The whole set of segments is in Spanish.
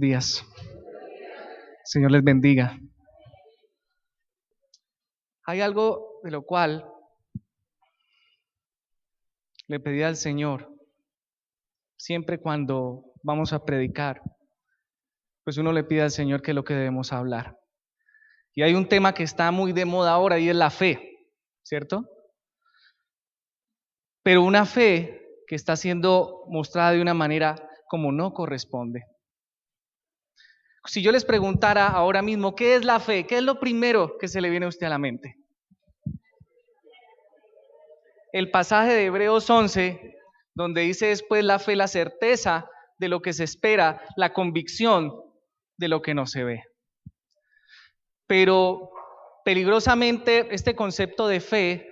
días. Señor les bendiga. Hay algo de lo cual le pedí al Señor, siempre cuando vamos a predicar, pues uno le pide al Señor qué es lo que debemos hablar. Y hay un tema que está muy de moda ahora y es la fe, ¿cierto? Pero una fe que está siendo mostrada de una manera como no corresponde. Si yo les preguntara ahora mismo, ¿qué es la fe? ¿Qué es lo primero que se le viene a usted a la mente? El pasaje de Hebreos 11, donde dice después la fe, la certeza de lo que se espera, la convicción de lo que no se ve. Pero peligrosamente este concepto de fe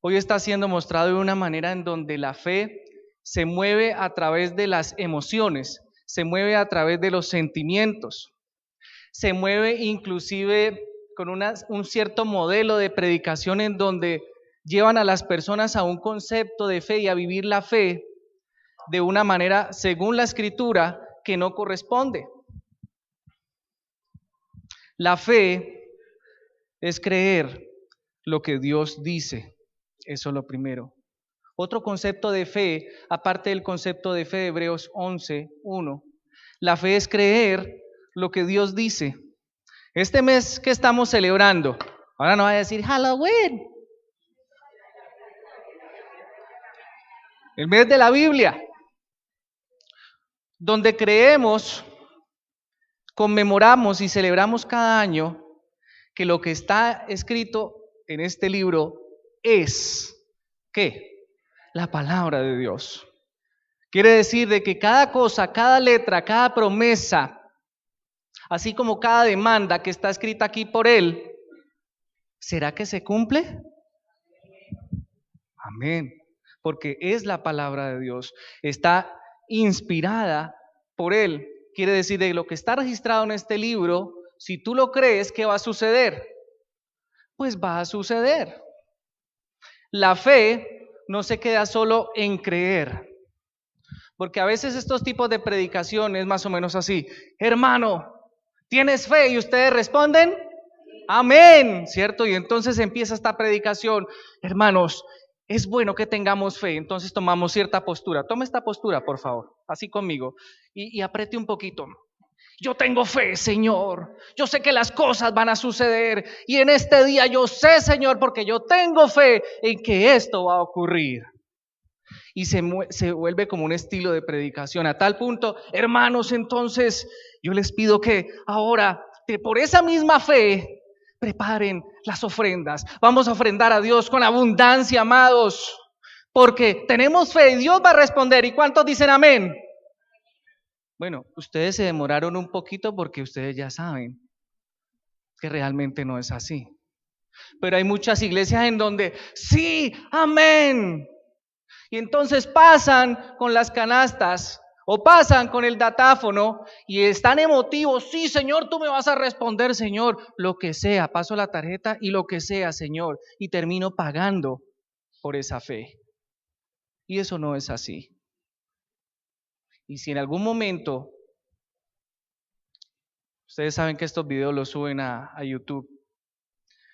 hoy está siendo mostrado de una manera en donde la fe se mueve a través de las emociones, se mueve a través de los sentimientos, se mueve inclusive con un cierto modelo de predicación en donde llevan a las personas a un concepto de fe y a vivir la fe de una manera, según la Escritura, que no corresponde. La fe es creer lo que Dios dice, eso es lo primero. Otro concepto de fe, aparte del concepto de fe de Hebreos 11:1, la fe es creer lo que Dios dice. Este mes que estamos celebrando, ahora no va a decir Halloween, el mes de la Biblia, donde creemos, conmemoramos y celebramos cada año que lo que está escrito en este libro es, ¿qué? La palabra de Dios. Quiere decir de que cada cosa, cada letra, cada promesa, así como cada demanda que está escrita aquí por Él, ¿será que se cumple? Amén. Porque es la palabra de Dios, está inspirada por Él. Quiere decir de lo que está registrado en este libro, si tú lo crees, ¿qué va a suceder? Pues va a suceder. La fe no se queda solo en creer, porque a veces estos tipos de predicaciones más o menos así, hermano, ¿tienes fe? Y ustedes responden, amén, ¿cierto? Y entonces empieza esta predicación, hermanos, es bueno que tengamos fe, entonces tomamos cierta postura. Toma esta postura, por favor, así conmigo, y apriete un poquito. Yo tengo fe, Señor. Yo sé que las cosas van a suceder y en este día yo sé, Señor, porque yo tengo fe en que esto va a ocurrir. Y se vuelve como un estilo de predicación a tal punto, hermanos, entonces yo les pido que ahora, por esa misma fe, preparen las ofrendas. Vamos a ofrendar a Dios con abundancia, amados, porque tenemos fe y Dios va a responder. ¿Y cuántos dicen amén? Bueno, ustedes se demoraron un poquito porque ustedes ya saben que realmente no es así. Pero hay muchas iglesias en donde sí, amén. Y entonces pasan con las canastas o pasan con el datáfono y están emotivos. Sí, Señor, tú me vas a responder, Señor, lo que sea. Paso la tarjeta y lo que sea, Señor. Y termino pagando por esa fe. Y eso no es así. Y si en algún momento, ustedes saben que estos videos los suben a YouTube,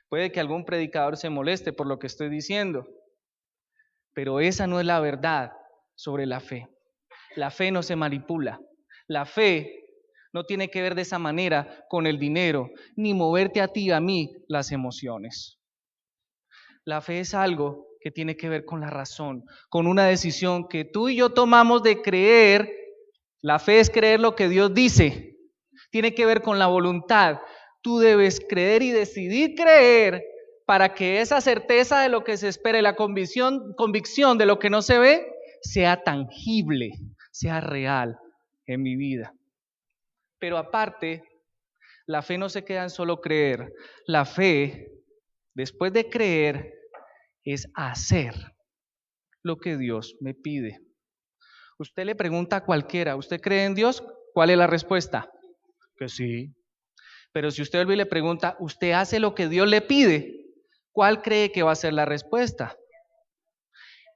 puede que algún predicador se moleste por lo que estoy diciendo, pero esa no es la verdad sobre la fe. La fe no se manipula. La fe no tiene que ver de esa manera con el dinero, ni moverte a ti y a mí las emociones. La fe es algo que tiene que ver con la razón, con una decisión que tú y yo tomamos de creer. La fe es creer lo que Dios dice. Tiene que ver con la voluntad. Tú debes creer y decidir creer para que esa certeza de lo que se espera y la convicción de lo que no se ve sea tangible, sea real en mi vida. Pero aparte, la fe no se queda en solo creer. La fe, después de creer, es hacer lo que Dios me pide. Usted le pregunta a cualquiera, ¿usted cree en Dios? ¿Cuál es la respuesta? Que sí. Pero si usted vuelve y le pregunta, ¿usted hace lo que Dios le pide? ¿Cuál cree que va a ser la respuesta?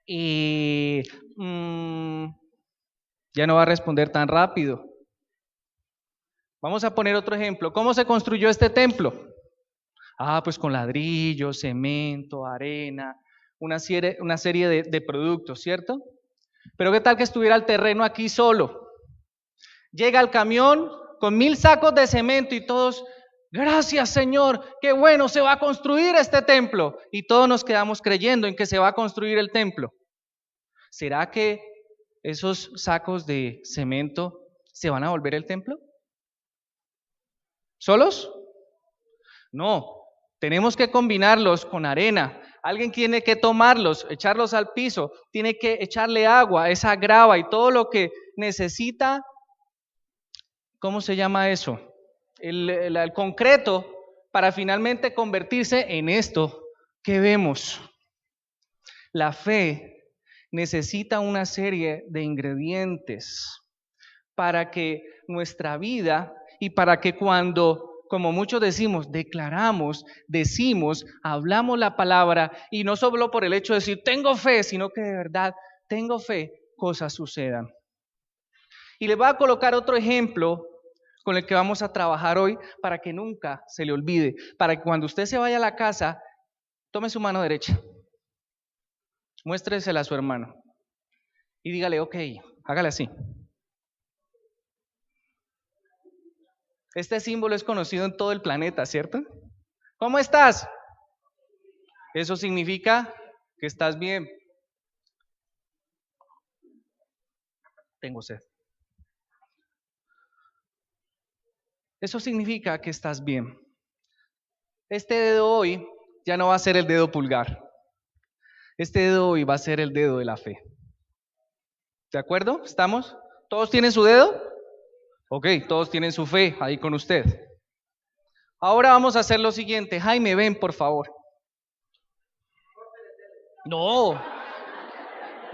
Y ya no va a responder tan rápido. Vamos a poner otro ejemplo. ¿Cómo se construyó este templo? Pues con ladrillo, cemento, arena, una serie de productos, ¿cierto? Pero ¿qué tal que estuviera el terreno aquí solo? Llega el camión con 1000 sacos de cemento y todos, gracias Señor, qué bueno, se va a construir este templo. Y todos nos quedamos creyendo en que se va a construir el templo. ¿Será que esos sacos de cemento se van a volver el templo? ¿Solos? No, tenemos que combinarlos con arena. Alguien tiene que tomarlos, echarlos al piso, tiene que echarle agua, esa grava y todo lo que necesita. ¿Cómo se llama eso? El concreto para finalmente convertirse en esto que vemos. La fe necesita una serie de ingredientes para que nuestra vida y para que cuando, como muchos decimos, declaramos, decimos, hablamos la palabra y no solo por el hecho de decir tengo fe, sino que de verdad tengo fe, cosas sucedan. Y les voy a colocar otro ejemplo con el que vamos a trabajar hoy para que nunca se le olvide, para que cuando usted se vaya a la casa, tome su mano derecha, muéstresela a su hermano y dígale, ok, hágale así. Este símbolo es conocido en todo el planeta, ¿cierto? ¿Cómo estás? Eso significa que estás bien. Tengo sed. Eso significa que estás bien. Este dedo hoy ya no va a ser el dedo pulgar. Este dedo hoy va a ser el dedo de la fe. ¿De acuerdo? ¿Estamos? ¿Todos tienen su dedo? Ok, todos tienen su fe ahí con usted. Ahora vamos a hacer lo siguiente. Jaime, ven por favor. No.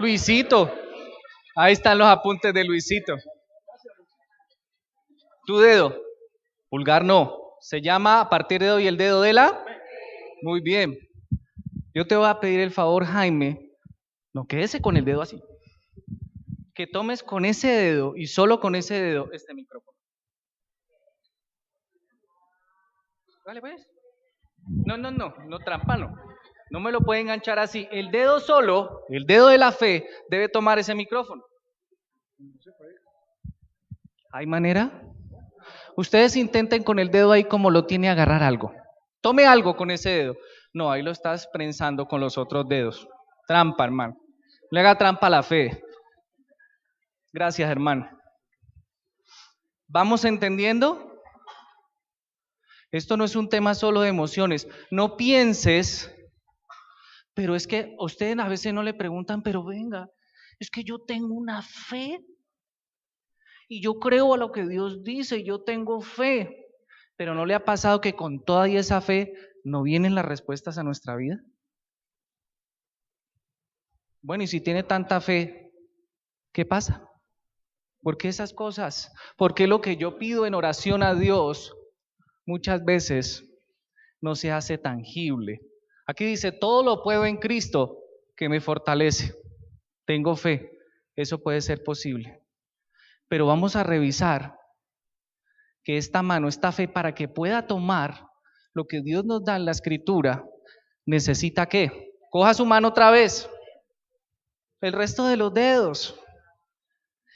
Luisito. Ahí están los apuntes de Luisito. Tu dedo. Pulgar no. Se llama a partir de hoy el dedo de la. Muy bien. Yo te voy a pedir el favor, Jaime. No quédese con el dedo así. Que tomes con ese dedo y solo con ese dedo este micrófono. Dale pues. No, trampa no. No me lo puede enganchar así. El dedo solo, el dedo de la fe, debe tomar ese micrófono. ¿Hay manera? Ustedes intenten con el dedo ahí como lo tiene agarrar algo. Tome algo con ese dedo. No, ahí lo estás prensando con los otros dedos. Trampa, hermano. Le haga trampa a la fe. Gracias, hermano. ¿Vamos entendiendo? Esto no es un tema solo de emociones. No pienses, pero es que a ustedes a veces no le preguntan, pero venga, es que yo tengo una fe y yo creo a lo que Dios dice, yo tengo fe. Pero ¿no le ha pasado que con toda esa fe no vienen las respuestas a nuestra vida? Bueno, y si tiene tanta fe, ¿qué pasa? ¿Por qué esas cosas? ¿Por qué lo que yo pido en oración a Dios muchas veces no se hace tangible? Aquí dice, todo lo puedo en Cristo que me fortalece. Tengo fe, eso puede ser posible. Pero vamos a revisar que esta mano, esta fe, para que pueda tomar lo que Dios nos da en la Escritura, necesita ¿qué? Coja su mano otra vez, el resto de los dedos.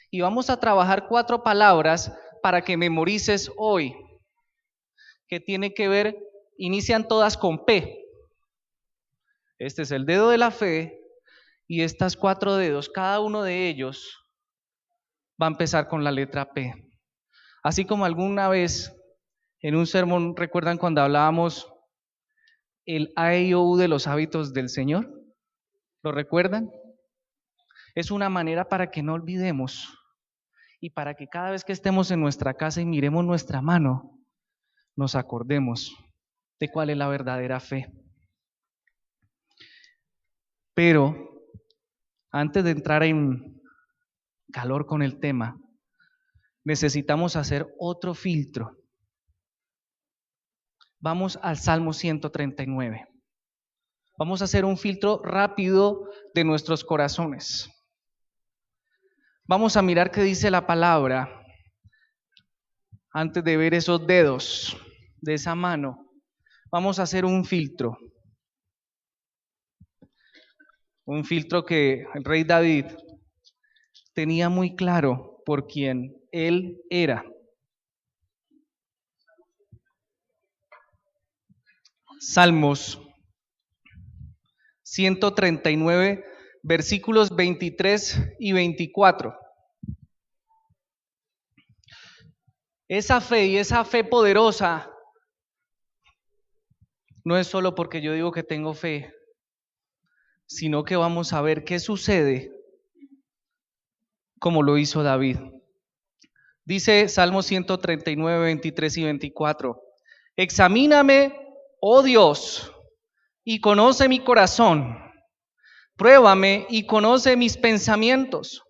Y vamos a trabajar 4 palabras para que memorices hoy, que tiene que ver, inician todas con P. Este es el dedo de la fe y estas 4 dedos, cada uno de ellos va a empezar con la letra P. Así como alguna vez en un sermón, ¿recuerdan cuando hablábamos el A, E, I, O, U de los hábitos del Señor? ¿Lo recuerdan? Es una manera para que no olvidemos y para que cada vez que estemos en nuestra casa y miremos nuestra mano, nos acordemos de cuál es la verdadera fe. Pero antes de entrar en calor con el tema, necesitamos hacer otro filtro. Vamos al Salmo 139. Vamos a hacer un filtro rápido de nuestros corazones. Vamos a mirar qué dice la palabra antes de ver esos dedos de esa mano, vamos a hacer un filtro. Un filtro que el rey David tenía muy claro por quién él era. Salmos 139, versículos 23 y 24. Esa fe y esa fe poderosa no es solo porque yo digo que tengo fe, sino que vamos a ver qué sucede como lo hizo David. Dice Salmo 139, 23 y 24. Examíname, oh Dios, y conoce mi corazón. Pruébame y conoce mis pensamientos.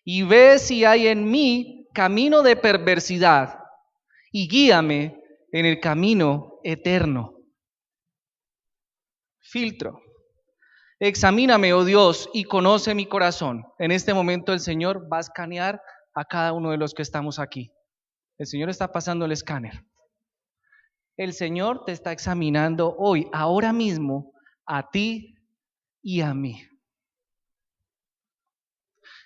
Y ve si hay en mí camino de perversidad. Y guíame en el camino eterno. Filtro. Examíname, oh Dios, y conoce mi corazón. En este momento el Señor va a escanear a cada uno de los que estamos aquí. El Señor está pasando el escáner. El Señor te está examinando hoy, ahora mismo, a ti y a mí.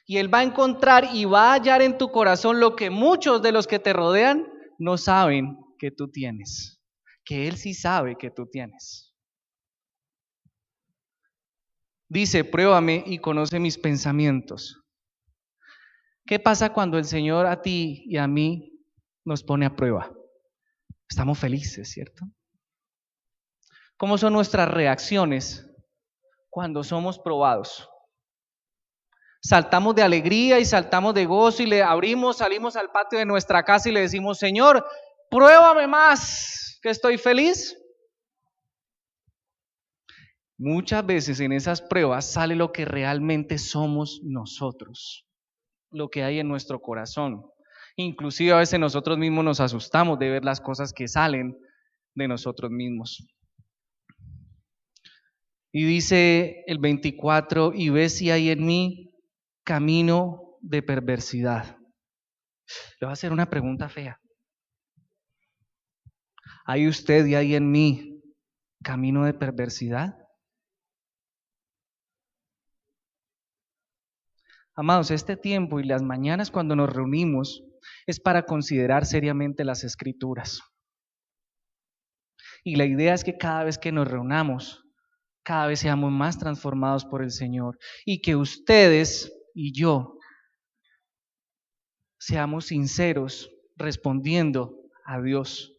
Y Él va a encontrar y va a hallar en tu corazón lo que muchos de los que te rodean no saben que tú tienes, que Él sí sabe que tú tienes. Dice, pruébame y conoce mis pensamientos. ¿Qué pasa cuando el Señor a ti y a mí nos pone a prueba? Estamos felices, ¿cierto? ¿Cómo son nuestras reacciones cuando somos probados? Saltamos de alegría y saltamos de gozo y salimos al patio de nuestra casa y le decimos, Señor, pruébame más, que estoy feliz. Muchas veces en esas pruebas sale lo que realmente somos nosotros, lo que hay en nuestro corazón. Inclusive a veces nosotros mismos nos asustamos de ver las cosas que salen de nosotros mismos. Y dice el 24, y ve si hay en mí camino de perversidad. Le voy a hacer una pregunta fea. ¿Hay usted y hay en mí camino de perversidad? Amados, este tiempo y las mañanas cuando nos reunimos es para considerar seriamente las Escrituras. Y la idea es que cada vez que nos reunamos, cada vez seamos más transformados por el Señor y que ustedes y yo seamos sinceros respondiendo a Dios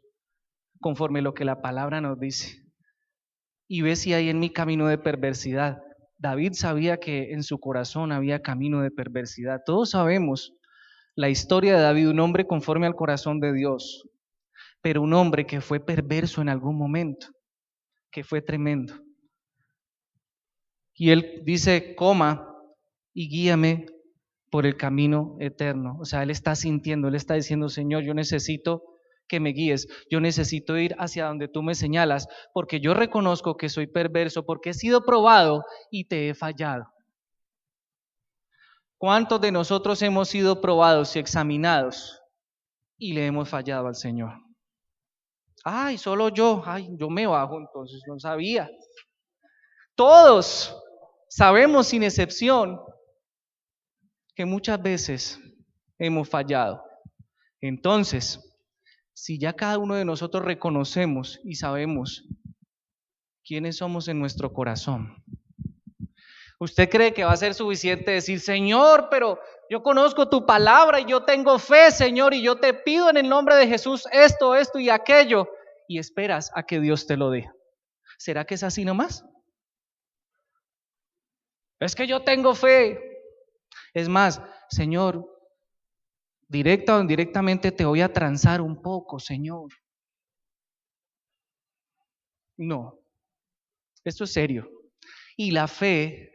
conforme lo que la palabra nos dice. Y ve si hay en mí camino de perversidad. David sabía que en su corazón había camino de perversidad. Todos sabemos la historia de David, un hombre conforme al corazón de Dios, pero un hombre que fue perverso en algún momento, que fue tremendo. Y él dice, coma y guíame por el camino eterno. O sea, él está sintiendo, él está diciendo, Señor, yo necesito que me guíes, yo necesito ir hacia donde tú me señalas, porque yo reconozco que soy perverso, porque he sido probado y te he fallado. ¿Cuántos de nosotros hemos sido probados y examinados y le hemos fallado al Señor? Ay, solo yo, yo me bajo, entonces no sabía. Todos sabemos sin excepción que muchas veces hemos fallado. Entonces, si ya cada uno de nosotros reconocemos y sabemos quiénes somos en nuestro corazón, ¿usted cree que va a ser suficiente decir, Señor, pero yo conozco tu palabra y yo tengo fe, Señor, y yo te pido en el nombre de Jesús esto y aquello, y esperas a que Dios te lo dé? ¿Será que es así nomás? Es que yo tengo fe. Es más, Señor, directa o indirectamente te voy a transar un poco, Señor. No, esto es serio. Y la fe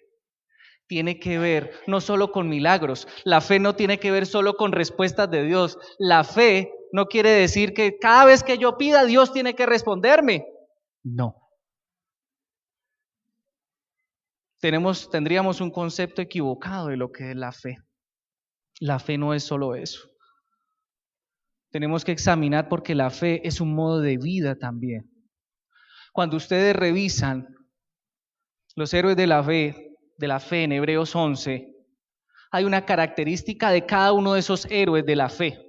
tiene que ver no solo con milagros, la fe no tiene que ver solo con respuestas de Dios. La fe no quiere decir que cada vez que yo pida, Dios tiene que responderme. No. Tendríamos un concepto equivocado de lo que es la fe. La fe no es solo eso. tenemos que examinar porque la fe es un modo de vida también. Cuando ustedes revisan los héroes de la fe en Hebreos 11, hay una característica de cada uno de esos héroes de la fe.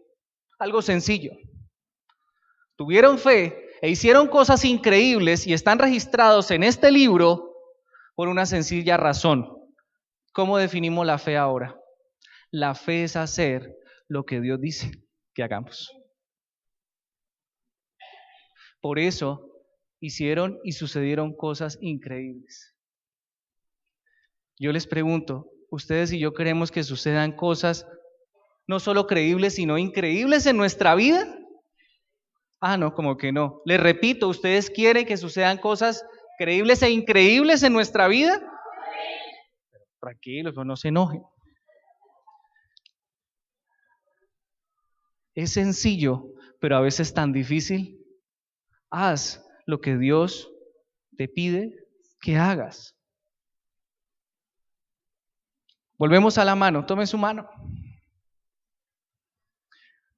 Algo sencillo. Tuvieron fe e hicieron cosas increíbles y están registrados en este libro por una sencilla razón. ¿Cómo definimos la fe ahora? La fe es hacer lo que Dios dice que hagamos. Por eso hicieron y sucedieron cosas increíbles. Yo les pregunto, ¿ustedes y yo queremos que sucedan cosas no solo creíbles, sino increíbles en nuestra vida? Ah, no, como que no. Les repito, ¿ustedes quieren que sucedan cosas creíbles e increíbles en nuestra vida? Tranquilos, no se enojen. Es sencillo, pero a veces tan difícil. Haz lo que Dios te pide que hagas. Volvemos a la mano, tome su mano.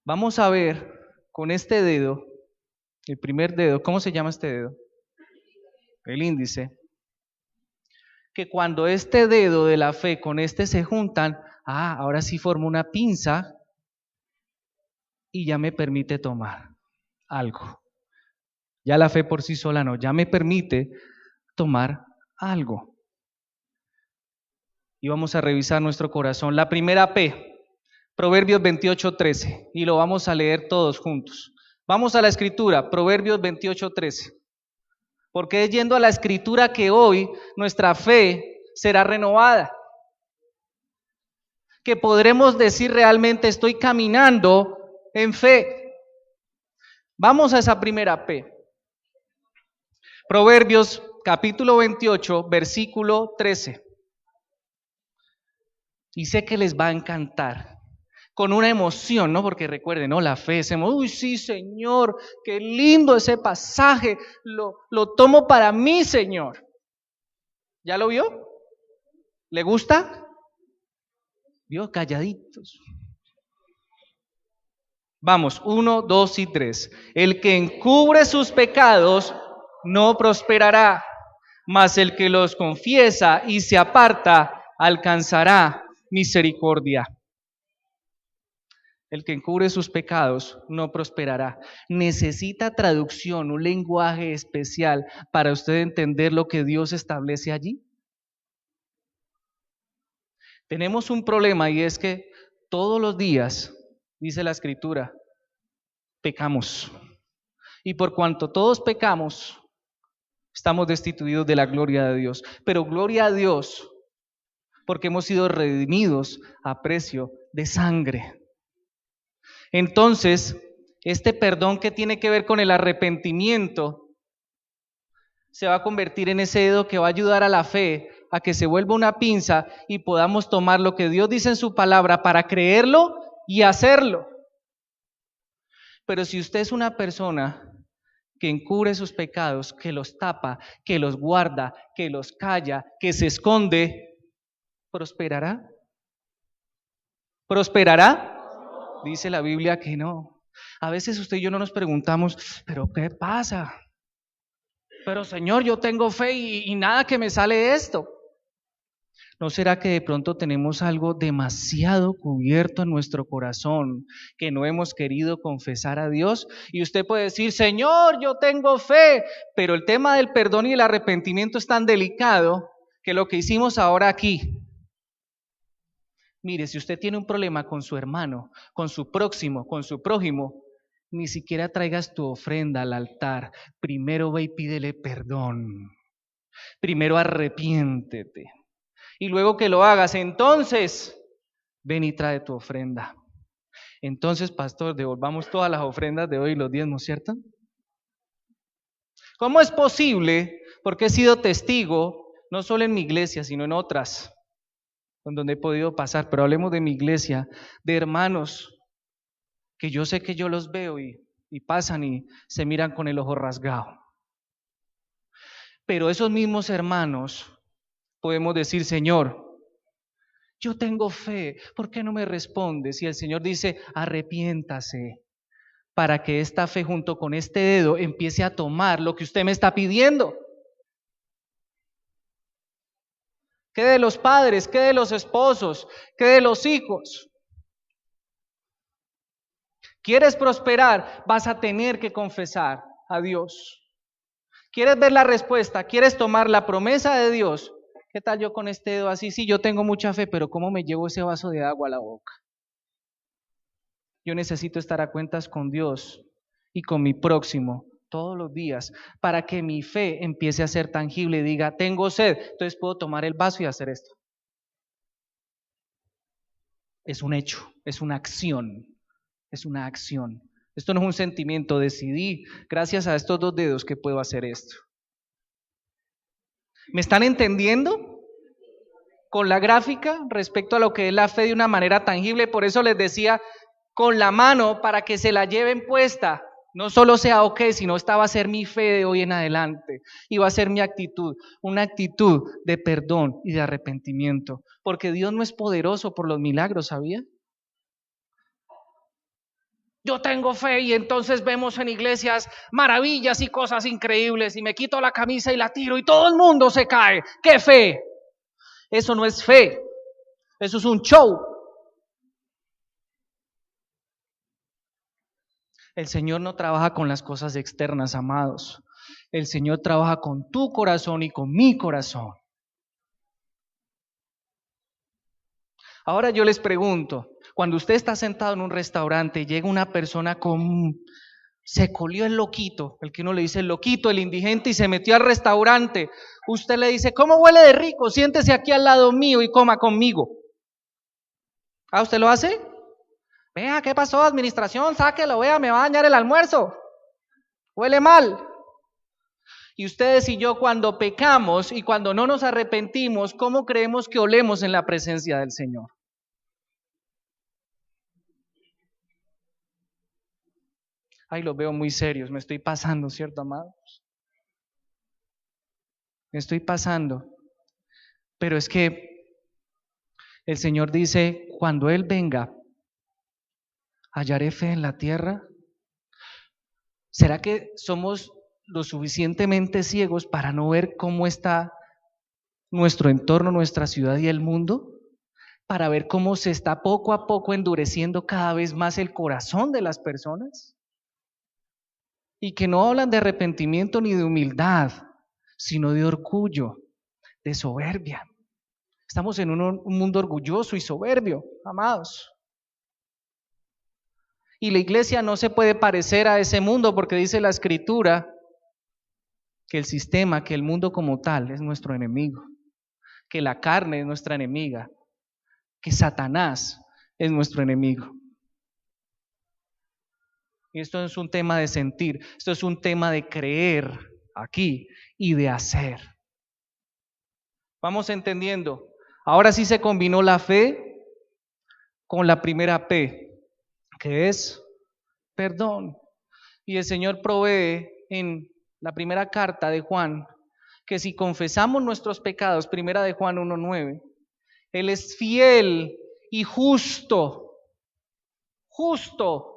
Vamos a ver con este dedo, el primer dedo, ¿cómo se llama este dedo? El índice. Que cuando este dedo de la fe con este se juntan, ahora sí formo una pinza y ya me permite tomar algo. Ya la fe por sí sola no, ya me permite tomar algo. Y vamos a revisar nuestro corazón. La primera P, Proverbios 28:13, y lo vamos a leer todos juntos. Vamos a la escritura, Proverbios 28:13. Porque es yendo a la escritura que hoy nuestra fe será renovada. Que podremos decir realmente estoy caminando en fe. Vamos a esa primera P. Proverbios capítulo 28, versículo 13. Y sé que les va a encantar. Con una emoción, ¿no? Porque recuerden, ¿no? La fe es uy, sí, Señor, qué lindo ese pasaje, lo tomo para mí, Señor. ¿Ya lo vio? ¿Le gusta? ¿Vio? Calladitos. Vamos, 1, 2 y 3. El que encubre sus pecados no prosperará, mas el que los confiesa y se aparta alcanzará misericordia. El que encubre sus pecados no prosperará. Necesita traducción, un lenguaje especial para usted entender lo que Dios establece allí. Tenemos un problema y es que todos los días, dice la Escritura, pecamos. Y por cuanto todos pecamos, estamos destituidos de la gloria de Dios. Pero gloria a Dios, porque hemos sido redimidos a precio de sangre. Entonces, este perdón que tiene que ver con el arrepentimiento se va a convertir en ese dedo que va a ayudar a la fe a que se vuelva una pinza y podamos tomar lo que Dios dice en su palabra para creerlo y hacerlo. Pero si usted es una persona que encubre sus pecados, que los tapa, que los guarda, que los calla, que se esconde, ¿prosperará? ¿Prosperará? Dice la Biblia que no. A veces usted y yo no nos preguntamos, ¿pero qué pasa? Pero Señor, yo tengo fe y nada que me sale de esto. ¿No será que de pronto tenemos algo demasiado cubierto en nuestro corazón que no hemos querido confesar a Dios? Y usted puede decir, Señor, yo tengo fe, pero el tema del perdón y el arrepentimiento es tan delicado que lo que hicimos ahora aquí. Mire, si usted tiene un problema con su hermano, con su próximo, con su prójimo, ni siquiera traigas tu ofrenda al altar. Primero ve y pídele perdón. Primero arrepiéntete. Y luego que lo hagas, entonces ven y trae tu ofrenda. Entonces, pastor, devolvamos todas las ofrendas de hoy y los diezmos, ¿cierto? ¿Cómo es posible? Porque he sido testigo, no solo en mi iglesia, sino en otras, con donde he podido pasar, pero hablemos de mi iglesia, de hermanos que yo sé que yo los veo y pasan y se miran con el ojo rasgado. Pero esos mismos hermanos podemos decir, Señor, yo tengo fe, ¿por qué no me respondes? Y el Señor dice, arrepiéntase, para que esta fe junto con este dedo empiece a tomar lo que usted me está pidiendo. ¿Qué de los padres? ¿Qué de los esposos? ¿Qué de los hijos? ¿Quieres prosperar? Vas a tener que confesar a Dios. ¿Quieres ver la respuesta? ¿Quieres tomar la promesa de Dios? ¿Qué tal yo con este dedo así? Sí, yo tengo mucha fe, pero ¿cómo me llevo ese vaso de agua a la boca? Yo necesito estar a cuentas con Dios y con mi próximo todos los días para que mi fe empiece a ser tangible y diga, tengo sed, entonces puedo tomar el vaso y hacer esto. Es un hecho, es una acción, es una acción. Esto no es un sentimiento, decidí, gracias a estos dos dedos, que puedo hacer esto. ¿Me están entendiendo? Con la gráfica respecto a lo que es la fe de una manera tangible, por eso les decía, con la mano para que se la lleven puesta. No solo sea ok, sino esta va a ser mi fe de hoy en adelante y va a ser mi actitud, una actitud de perdón y de arrepentimiento, porque Dios no es poderoso por los milagros, ¿sabía? Yo tengo fe y entonces vemos en iglesias maravillas y cosas increíbles y me quito la camisa y la tiro y todo el mundo se cae. ¿Qué fe? Eso no es fe, eso es un show. El Señor no trabaja con las cosas externas, amados. El Señor trabaja con tu corazón y con mi corazón. Ahora yo les pregunto, cuando usted está sentado en un restaurante y llega una persona se colió el loquito, el que uno le dice el loquito, el indigente, y se metió al restaurante, usted le dice, ¿cómo huele de rico? Siéntese aquí al lado mío y coma conmigo. ¿Ah, usted lo hace? Vea, ¿qué pasó, administración? Sáquelo, vea, me va a dañar el almuerzo. Huele mal. Y ustedes y yo, cuando pecamos y cuando no nos arrepentimos, ¿cómo creemos que olemos en la presencia del Señor? Ay, los veo muy serios, me estoy pasando, ¿cierto, amados? Me estoy pasando. Pero es que el Señor dice, cuando Él venga, ¿hallaré fe en la tierra? ¿Será que somos lo suficientemente ciegos para no ver cómo está nuestro entorno, nuestra ciudad y el mundo? Para ver cómo se está poco a poco endureciendo cada vez más el corazón de las personas. Y que no hablan de arrepentimiento ni de humildad, sino de orgullo, de soberbia. Estamos en un mundo orgulloso y soberbio, amados. Y la iglesia no se puede parecer a ese mundo porque dice la Escritura que el sistema, que el mundo como tal es nuestro enemigo, que la carne es nuestra enemiga, que Satanás es nuestro enemigo. Y esto no es un tema de sentir, esto es un tema de creer aquí y de hacer. Vamos entendiendo. Ahora sí se combinó la fe con la primera P, que es perdón. Y el Señor provee en la primera carta de Juan que si confesamos nuestros pecados, primera de Juan 1:9, Él es fiel y justo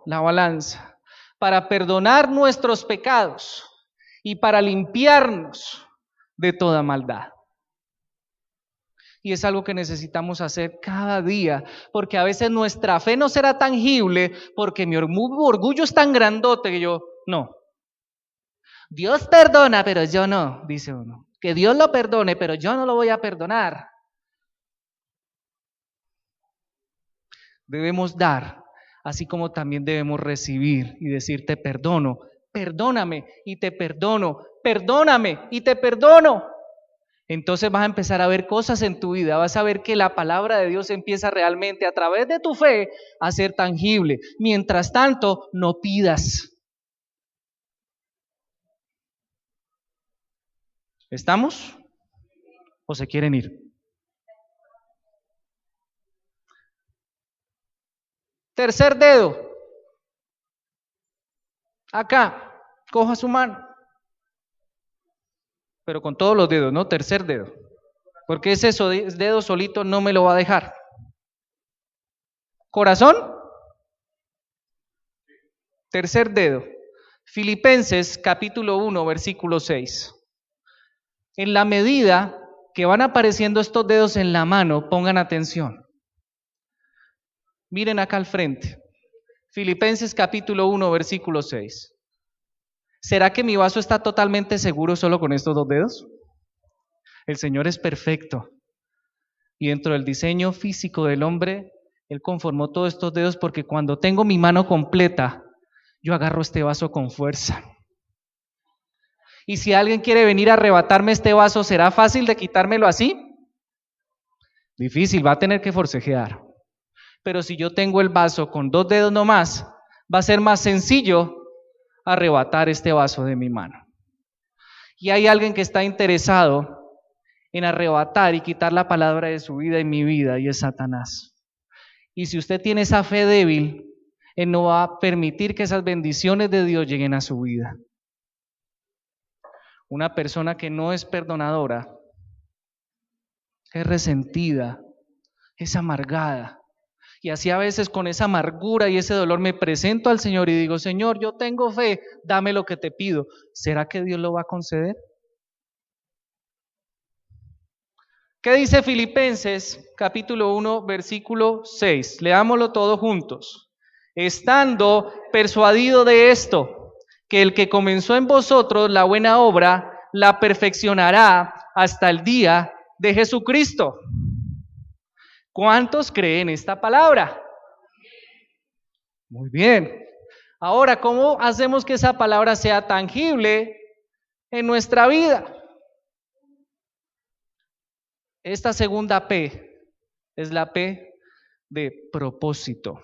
la balanza, para perdonar nuestros pecados y para limpiarnos de toda maldad. Y es algo que necesitamos hacer cada día, porque a veces nuestra fe no será tangible, porque mi orgullo es tan grandote que yo, no. Dios perdona, pero yo no, dice uno. Que Dios lo perdone, pero yo no lo voy a perdonar. Debemos dar, así como también debemos recibir y decir te perdono, perdóname y te perdono, perdóname y te perdono. Entonces vas a empezar a ver cosas en tu vida, vas a ver que la palabra de Dios empieza realmente a través de tu fe a ser tangible. Mientras tanto, no pidas. ¿Estamos? ¿O se quieren ir? Tercer dedo. Acá, coja su mano. Pero con todos los dedos, ¿no? Tercer dedo. Porque ese dedo solito no me lo va a dejar. ¿Corazón? Tercer dedo. Filipenses capítulo 1, versículo 6. En la medida que van apareciendo estos dedos en la mano, pongan atención. Miren acá al frente. Filipenses capítulo 1, versículo 6. ¿Será que mi vaso está totalmente seguro solo con estos dos dedos? El Señor es perfecto. Y dentro del diseño físico del hombre, Él conformó todos estos dedos porque cuando tengo mi mano completa, yo agarro este vaso con fuerza. Y si alguien quiere venir a arrebatarme este vaso, ¿será fácil de quitármelo así? Difícil, va a tener que forcejear. Pero si yo tengo el vaso con dos dedos nomás, va a ser más sencillo arrebatar este vaso de mi mano. Y hay alguien que está interesado en arrebatar y quitar la palabra de su vida y mi vida, y es Satanás. Y si usted tiene esa fe débil, Él no va a permitir que esas bendiciones de Dios lleguen a su vida. Una persona que no es perdonadora, es resentida, es amargada. Y así a veces con esa amargura y ese dolor me presento al Señor y digo, Señor, yo tengo fe, dame lo que te pido. ¿Será que Dios lo va a conceder? ¿Qué dice Filipenses capítulo 1, versículo 6? Leámoslo todos juntos. Estando persuadido de esto, que el que comenzó en vosotros la buena obra, la perfeccionará hasta el día de Jesucristo. ¿Cuántos creen esta palabra? Muy bien. Ahora, ¿cómo hacemos que esa palabra sea tangible en nuestra vida? Esta segunda P es la P de propósito.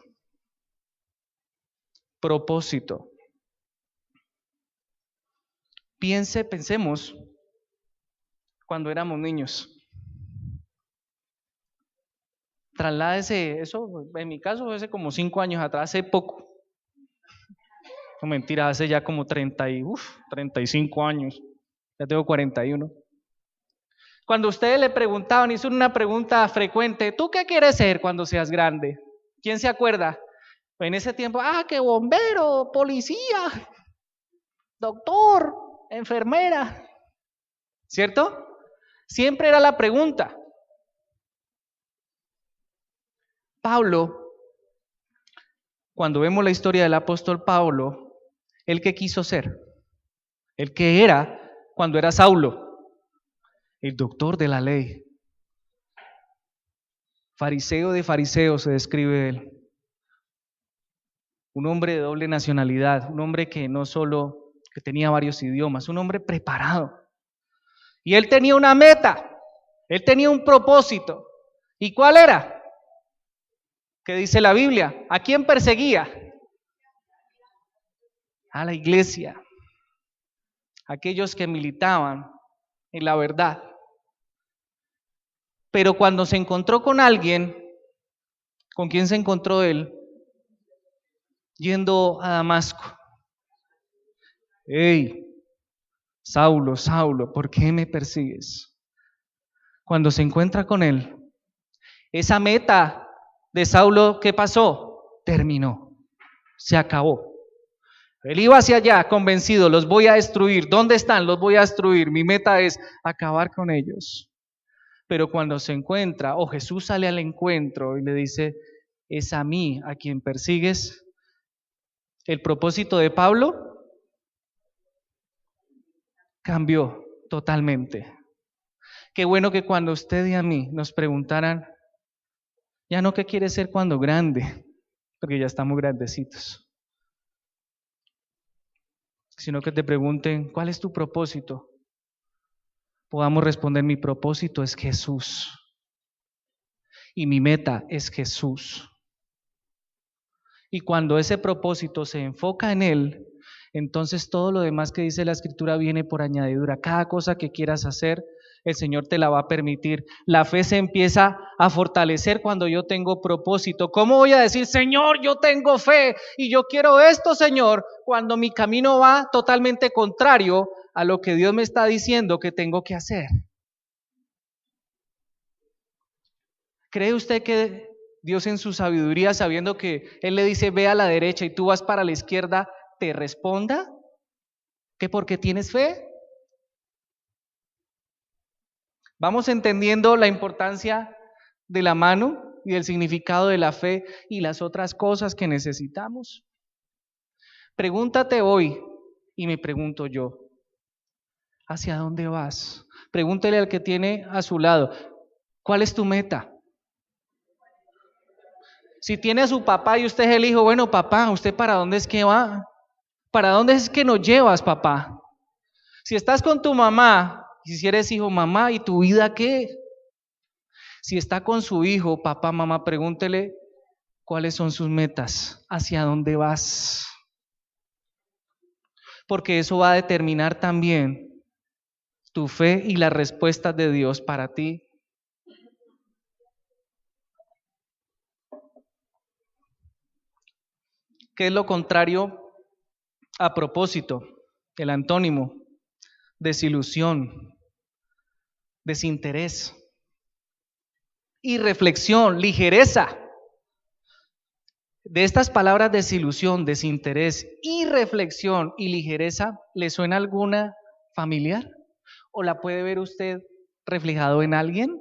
Propósito. Pensemos cuando éramos niños. Trasládese, eso en mi caso fue hace como 5 años atrás, hace poco. No mentira, hace ya como 35 años. Ya tengo 41. Cuando ustedes le preguntaban, hizo una pregunta frecuente, ¿tú qué quieres ser cuando seas grande? ¿Quién se acuerda? En ese tiempo, que bombero, policía, doctor, enfermera, ¿cierto? Siempre era la pregunta. Pablo, cuando vemos la historia del apóstol Pablo, ¿él qué quiso ser? ¿El qué era cuando era Saulo? El doctor de la ley. Fariseo de fariseos se describe él. Un hombre de doble nacionalidad, un hombre que no solo que tenía varios idiomas, un hombre preparado. Y él tenía una meta, él tenía un propósito. ¿Y cuál era? ¿Qué dice la Biblia? ¿A quién perseguía? A la iglesia. Aquellos que militaban en la verdad. Pero cuando se encontró con alguien, ¿con quién se encontró él? Yendo a Damasco. Hey, Saulo, Saulo, ¿por qué me persigues? Cuando se encuentra con él, esa meta de Saulo, ¿qué pasó? Terminó, se acabó. Él iba hacia allá convencido, los voy a destruir. ¿Dónde están? Los voy a destruir. Mi meta es acabar con ellos. Pero cuando se encuentra, Jesús sale al encuentro y le dice, es a mí a quien persigues. El propósito de Pablo cambió totalmente. Qué bueno que cuando usted y a mí nos preguntaran, ya no qué quiere ser cuando grande, porque ya estamos grandecitos, sino que te pregunten, ¿cuál es tu propósito? Podamos responder, mi propósito es Jesús y mi meta es Jesús. Y cuando ese propósito se enfoca en Él, entonces todo lo demás que dice la Escritura viene por añadidura. Cada cosa que quieras hacer, el Señor te la va a permitir. La fe se empieza a fortalecer cuando yo tengo propósito. ¿Cómo voy a decir, Señor, yo tengo fe y yo quiero esto, Señor, cuando mi camino va totalmente contrario a lo que Dios me está diciendo que tengo que hacer? ¿Cree usted que Dios en su sabiduría, sabiendo que Él le dice ve a la derecha y tú vas para la izquierda, te responda que porque tienes fe. Vamos entendiendo la importancia de la mano y el significado de la fe y las otras cosas que necesitamos. Pregúntate hoy, y me pregunto yo, ¿hacia dónde vas? Pregúntele al que tiene a su lado, ¿cuál es tu meta? Si tiene a su papá y usted es el hijo, bueno, papá, ¿usted para dónde es que va? ¿Para dónde es que nos llevas, papá? Si estás con tu mamá, y si eres hijo, mamá, ¿y tu vida qué? Si está con su hijo, papá, mamá, pregúntele cuáles son sus metas, hacia dónde vas. Porque eso va a determinar también tu fe y las respuestas de Dios para ti. ¿Qué es lo contrario a propósito? El antónimo: desilusión, desinterés, irreflexión, ligereza. De estas palabras desilusión, desinterés, irreflexión y ligereza, ¿le suena alguna familiar? ¿O la puede ver usted reflejado en alguien?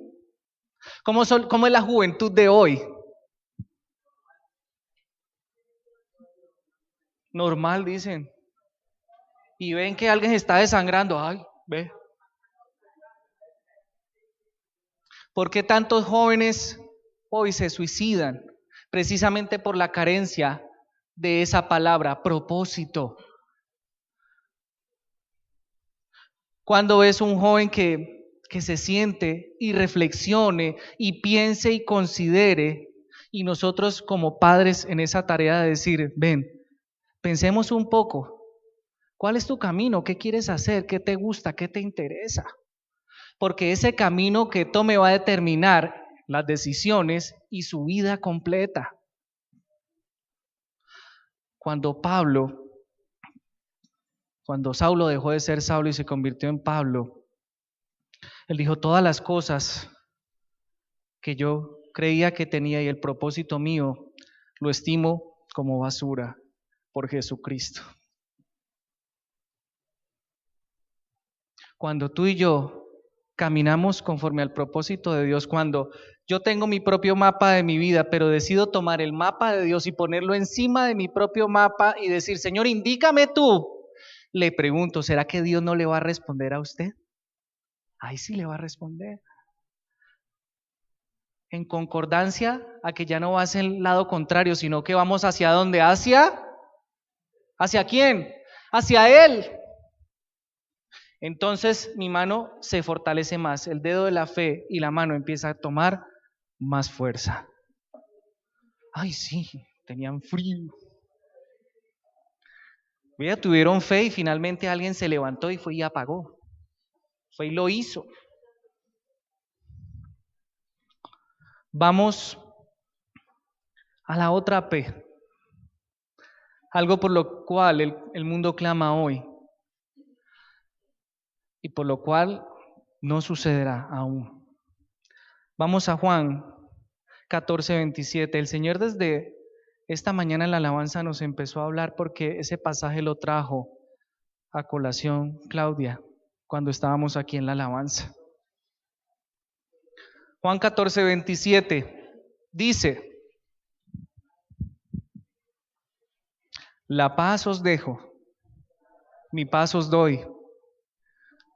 ¿Cómo es la juventud de hoy? Normal, dicen. Y ven que alguien se está desangrando. Ay, ve. ¿Por qué tantos jóvenes hoy se suicidan? Precisamente por la carencia de esa palabra, propósito. Cuando ves un joven que se siente y reflexione y piense y considere, y nosotros como padres en esa tarea de decir, ven, pensemos un poco, ¿cuál es tu camino? ¿Qué quieres hacer? ¿Qué te gusta? ¿Qué te interesa? Porque ese camino que tome va a determinar las decisiones y su vida completa. Cuando Saulo dejó de ser Saulo y se convirtió en Pablo, él dijo, todas las cosas que yo creía que tenía y el propósito mío, lo estimo como basura por Jesucristo. Cuando tú y yo caminamos conforme al propósito de Dios, cuando yo tengo mi propio mapa de mi vida, pero decido tomar el mapa de Dios y ponerlo encima de mi propio mapa y decir, Señor, indícame tú, le pregunto, ¿será que Dios no le va a responder a usted? Ahí sí le va a responder. En concordancia a que ya no va hacia el lado contrario, sino que vamos hacia dónde, ¿hacia quién? Hacia Él. Entonces mi mano se fortalece más, el dedo de la fe y la mano empieza a tomar más fuerza. Ay, sí, tenían frío. Vea, tuvieron fe y finalmente alguien se levantó y fue y apagó. Fue y lo hizo. Vamos a la otra P. Algo por lo cual el mundo clama hoy y por lo cual no sucederá aún. Vamos a Juan 14:27. El Señor desde esta mañana en la alabanza nos empezó a hablar porque ese pasaje lo trajo a colación Claudia cuando estábamos aquí en la alabanza. Juan 14:27 dice, la paz os dejo, mi paz os doy.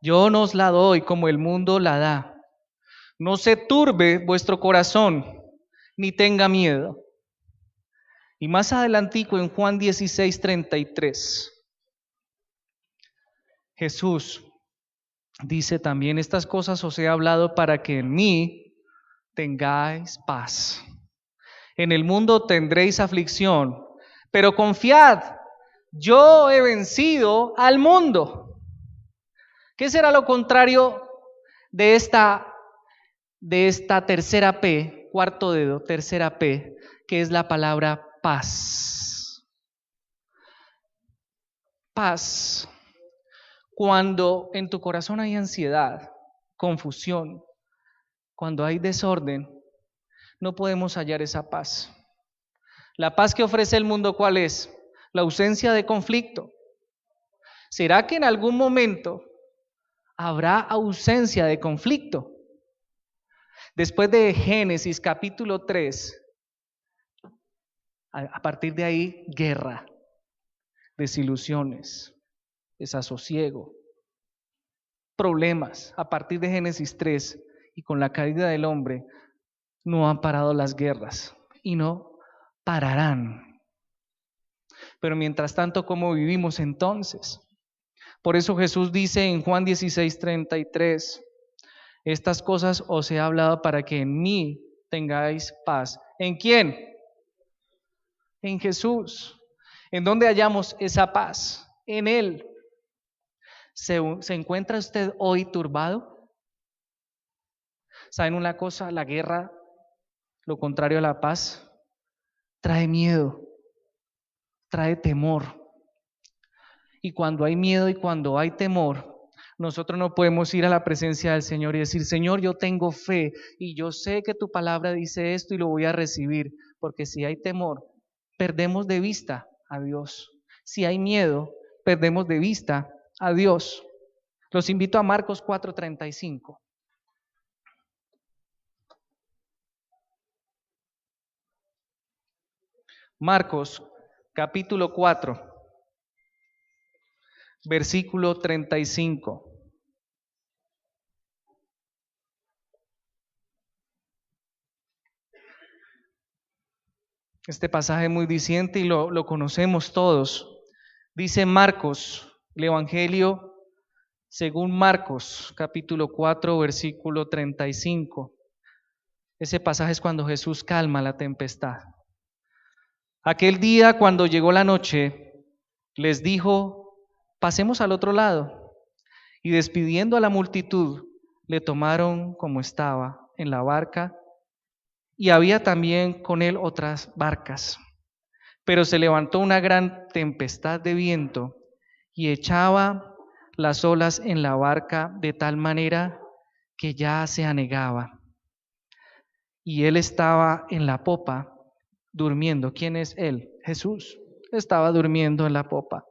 Yo no os la doy como el mundo la da. No se turbe vuestro corazón, ni tenga miedo. Y más adelantico en Juan 16:33, Jesús dice también, estas cosas os he hablado para que en mí tengáis paz. En el mundo tendréis aflicción, pero confiad, yo he vencido al mundo. ¿Qué será lo contrario de esta tercera P, cuarto dedo, tercera P, que es la palabra paz? Paz. Cuando en tu corazón hay ansiedad, confusión, cuando hay desorden, no podemos hallar esa paz. La paz que ofrece el mundo, ¿cuál es? la ausencia de conflicto. ¿Será que en algún momento habrá ausencia de conflicto? Después de Génesis capítulo 3, a partir de ahí, guerra, desilusiones, desasosiego, problemas. A partir de Génesis 3 y con la caída del hombre, no han parado las guerras y no pararán. Pero mientras tanto, ¿cómo vivimos entonces? Por eso Jesús dice en Juan 16:33, estas cosas os he hablado para que en mí tengáis paz. ¿En quién? En Jesús. ¿En dónde hallamos esa paz? En Él. ¿Se encuentra usted hoy turbado? ¿Saben una cosa? La guerra, lo contrario a la paz, trae miedo, trae temor. Y cuando hay miedo y cuando hay temor, nosotros no podemos ir a la presencia del Señor y decir, Señor, yo tengo fe y yo sé que tu palabra dice esto y lo voy a recibir. Porque si hay temor, perdemos de vista a Dios. Si hay miedo, perdemos de vista a Dios. Los invito a Marcos 4:35. Marcos capítulo 4. Versículo 35. Este pasaje es muy diciente y lo conocemos todos. Dice Marcos, el Evangelio según Marcos, capítulo 4, versículo 35. Ese pasaje es cuando Jesús calma la tempestad. Aquel día, cuando llegó la noche, les dijo, pasemos al otro lado. Y despidiendo a la multitud, le tomaron como estaba en la barca, y había también con él otras barcas. Pero se levantó una gran tempestad de viento y echaba las olas en la barca de tal manera que ya se anegaba. Y él estaba en la popa durmiendo. ¿Quién es él? Jesús. Estaba durmiendo en la popa,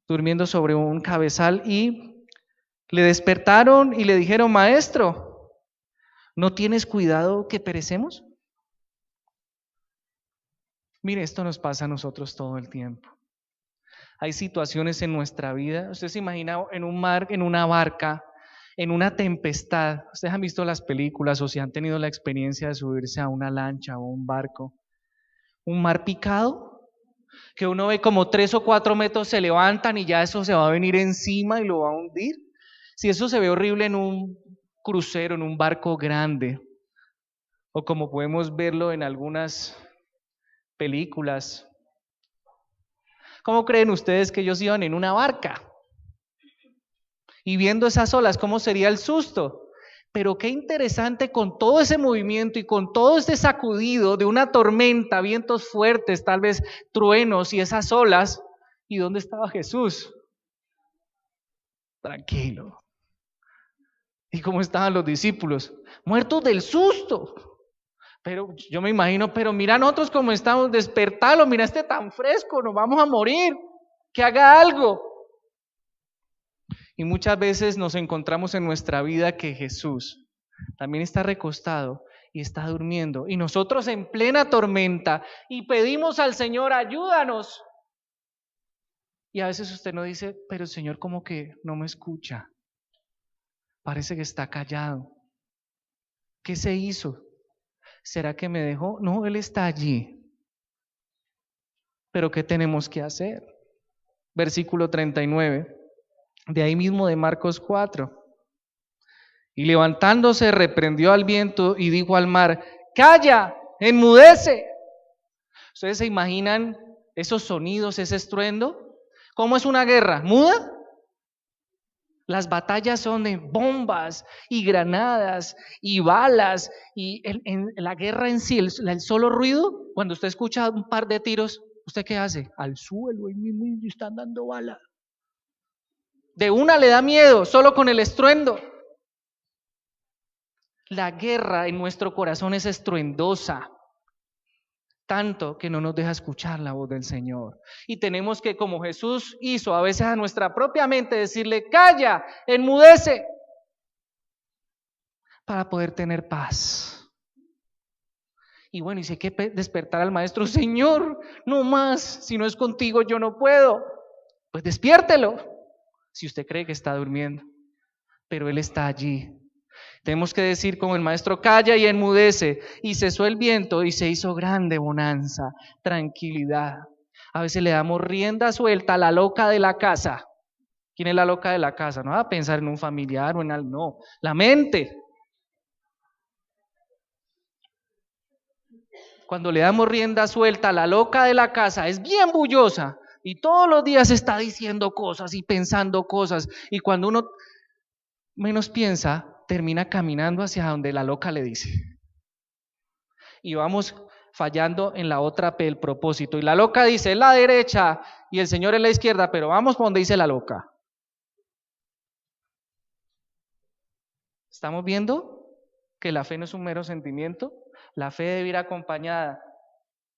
durmiendo sobre un cabezal, y le despertaron y le dijeron, Maestro, ¿no tienes cuidado que perecemos? Mire, esto nos pasa a nosotros todo el tiempo. Hay situaciones en nuestra vida. Usted se imagina en un mar, en una barca, en una tempestad. Ustedes han visto las películas o si han tenido la experiencia de subirse a una lancha o un barco. Un mar picado, que uno ve como 3 o 4 metros se levantan y ya eso se va a venir encima y lo va a hundir. Si eso se ve horrible en un crucero, en un barco grande, o como podemos verlo en algunas películas. ¿Cómo creen ustedes que ellos iban en una barca? Y viendo esas olas, ¿cómo sería el susto? Pero qué interesante con todo ese movimiento y con todo este sacudido de una tormenta, vientos fuertes, tal vez truenos y esas olas. ¿Y dónde estaba Jesús? Tranquilo. ¿Y cómo estaban los discípulos? Muertos del susto. Pero yo me imagino, pero mira nosotros cómo estamos, despertalo, mira este tan fresco, nos vamos a morir, que haga algo. Y muchas veces nos encontramos en nuestra vida que Jesús también está recostado y está durmiendo. Y nosotros en plena tormenta y pedimos al Señor, ayúdanos. Y a veces usted no dice, pero el Señor como que no me escucha. Parece que está callado. ¿Qué se hizo? ¿Será que me dejó? No, Él está allí. Pero ¿qué tenemos que hacer? Versículo 39. De ahí mismo de Marcos 4. Y levantándose reprendió al viento y dijo al mar, calla, enmudece. ¿Ustedes se imaginan esos sonidos, ese estruendo? ¿Cómo es una guerra? ¿Muda? Las batallas son de bombas y granadas y balas y en la guerra en sí, el solo ruido, cuando usted escucha un par de tiros, ¿usted qué hace? Al suelo, ahí mismo están dando balas. De una le da miedo, solo con el estruendo. La guerra en nuestro corazón es estruendosa. tanto que no nos deja escuchar la voz del Señor. Y tenemos que, como Jesús hizo a veces a nuestra propia mente, decirle, calla, enmudece, para poder tener paz. Y bueno, y si hay que despertar al maestro, Señor, no más, si no es contigo yo no puedo. Pues despiértelo, si usted cree que está durmiendo, pero Él está allí. Tenemos que decir como el maestro, calla y enmudece, y cesó el viento y se hizo grande bonanza, tranquilidad. A veces le damos rienda suelta a la loca de la casa. ¿Quién es la loca de la casa? No va a pensar en un familiar o en algo, no, la mente. Cuando le damos rienda suelta a la loca de la casa, es bien bullosa y todos los días está diciendo cosas y pensando cosas, y cuando uno menos piensa, termina caminando hacia donde la loca le dice. Y vamos fallando en la otra P, el propósito. Y la loca dice, es la derecha y el Señor es la izquierda, pero vamos por donde dice la loca. ¿Estamos viendo que la fe no es un mero sentimiento? La fe debe ir acompañada.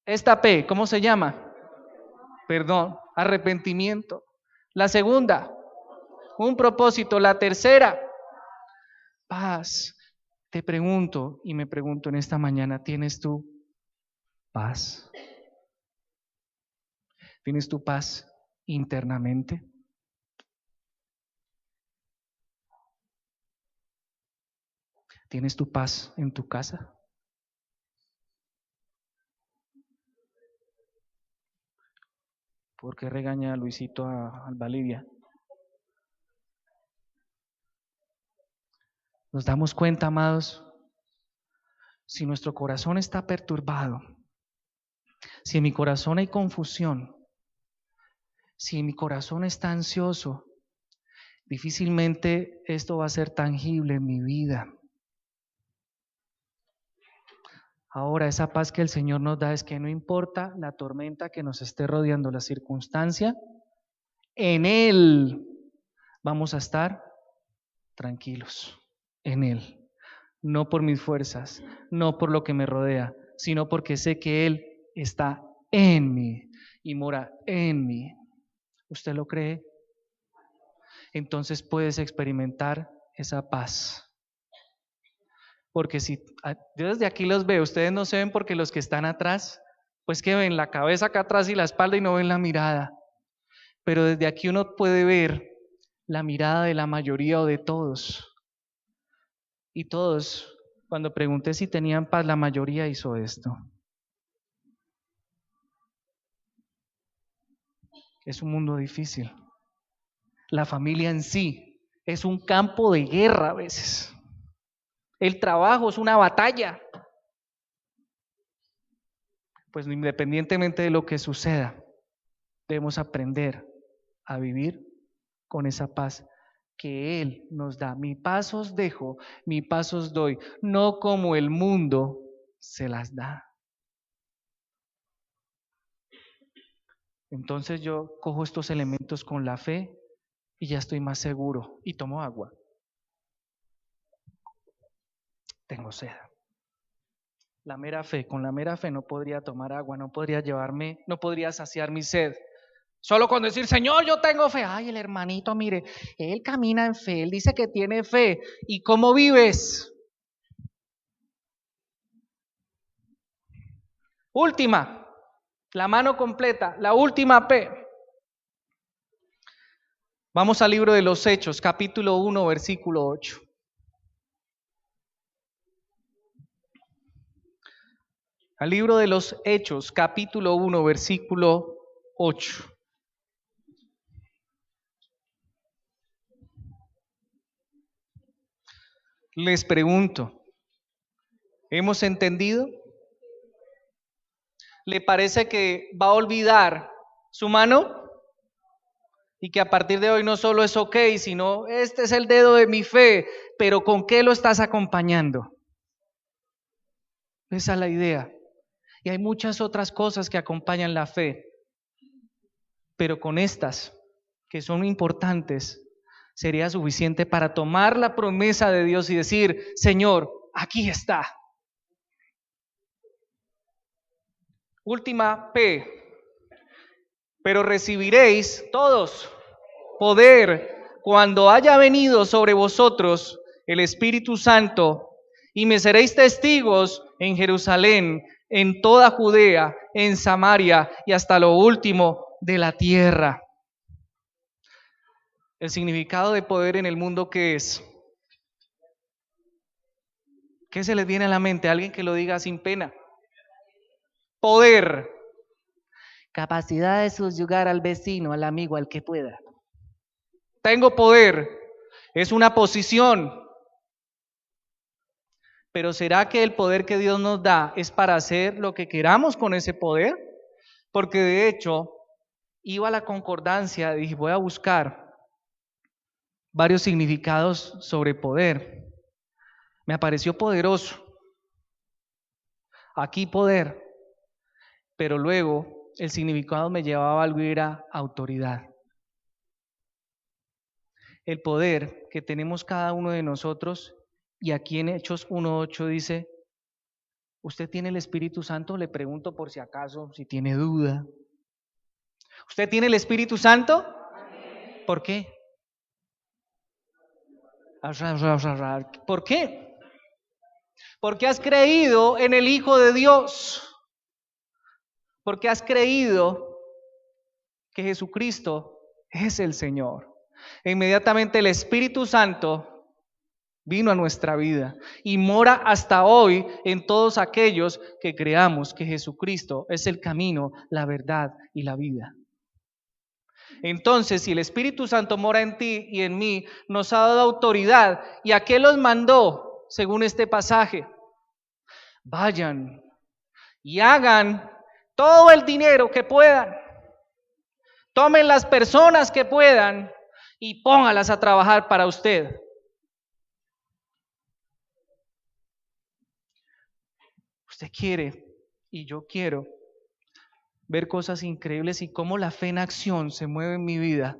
Esta P, ¿cómo se llama? Perdón, arrepentimiento. La segunda, un propósito. La tercera, paz. Te pregunto y me pregunto en esta mañana, ¿tienes tú paz? ¿Tienes tu paz internamente? ¿Tienes tu paz en tu casa? ¿Por qué regaña a Luisito a Validia? Nos damos cuenta, amados, si nuestro corazón está perturbado, si en mi corazón hay confusión, si en mi corazón está ansioso, difícilmente esto va a ser tangible en mi vida. Ahora, esa paz que el Señor nos da es que no importa la tormenta que nos esté rodeando, la circunstancia, en Él vamos a estar tranquilos, en Él. No por mis fuerzas, no por lo que me rodea, sino porque sé que Él está en mí y mora en mí. ¿Usted lo cree? Entonces puedes experimentar esa paz. Porque si yo desde aquí los veo, ustedes no se ven porque los que están atrás, pues que ven la cabeza acá atrás y la espalda y no ven la mirada. Pero desde aquí uno puede ver la mirada de la mayoría o de todos. Y todos, cuando pregunté si tenían paz, la mayoría hizo esto. Es un mundo difícil. La familia en sí es un campo de guerra a veces. El trabajo es una batalla. Pues independientemente de lo que suceda, debemos aprender a vivir con esa paz que Él nos da. Mi paz os dejo, mi paz os doy, no como el mundo se las da. Entonces yo cojo estos elementos con la fe y ya estoy más seguro y tomo agua. Tengo sed. La mera fe, con la mera fe no podría tomar agua, no podría llevarme, no podría saciar mi sed. Solo con decir, Señor, yo tengo fe. Ay, el hermanito, mire, él camina en fe, él dice que tiene fe. ¿Y cómo vives? Última, la mano completa, la última P. Vamos al libro de los Hechos, capítulo 1, versículo 8. Al libro de los Hechos, capítulo 1, versículo 8. Les pregunto, ¿hemos entendido? ¿Le parece que va a olvidar su mano? Y que a partir de hoy no solo es ok, sino este es el dedo de mi fe, pero ¿con qué lo estás acompañando? Esa es la idea. Y hay muchas otras cosas que acompañan la fe, pero con estas, que son importantes, sería suficiente para tomar la promesa de Dios y decir, Señor, aquí está. Última P. Pero recibiréis todos poder cuando haya venido sobre vosotros el Espíritu Santo, y me seréis testigos en Jerusalén, en toda Judea, en Samaria y hasta lo último de la tierra. El significado de poder en el mundo, ¿qué es? ¿Qué se les viene a la mente? Alguien que lo diga sin pena. Poder. Capacidad de subyugar al vecino, al amigo, al que pueda. Tengo poder. Es una posición. Pero ¿será que el poder que Dios nos da es para hacer lo que queramos con ese poder? Porque de hecho, iba a la concordancia y dije, voy a buscar varios significados sobre poder. Me apareció poderoso. Aquí poder. Pero luego el significado me llevaba a algo y era autoridad. El poder que tenemos cada uno de nosotros, y aquí en Hechos 1:8 dice, ¿usted tiene el Espíritu Santo? Le pregunto por si acaso, si tiene duda. ¿Usted tiene el Espíritu Santo? ¿Por qué? ¿Por qué? Porque has creído en el Hijo de Dios. Porque has creído que Jesucristo es el Señor. E inmediatamente el Espíritu Santo vino a nuestra vida y mora hasta hoy en todos aquellos que creamos que Jesucristo es el camino, la verdad y la vida. Entonces, si el Espíritu Santo mora en ti y en mí, nos ha dado autoridad. ¿Y a qué los mandó según este pasaje? Vayan y hagan todo el dinero que puedan. Tomen las personas que puedan y póngalas a trabajar para usted. Usted quiere y yo quiero ver cosas increíbles y cómo la fe en acción se mueve en mi vida.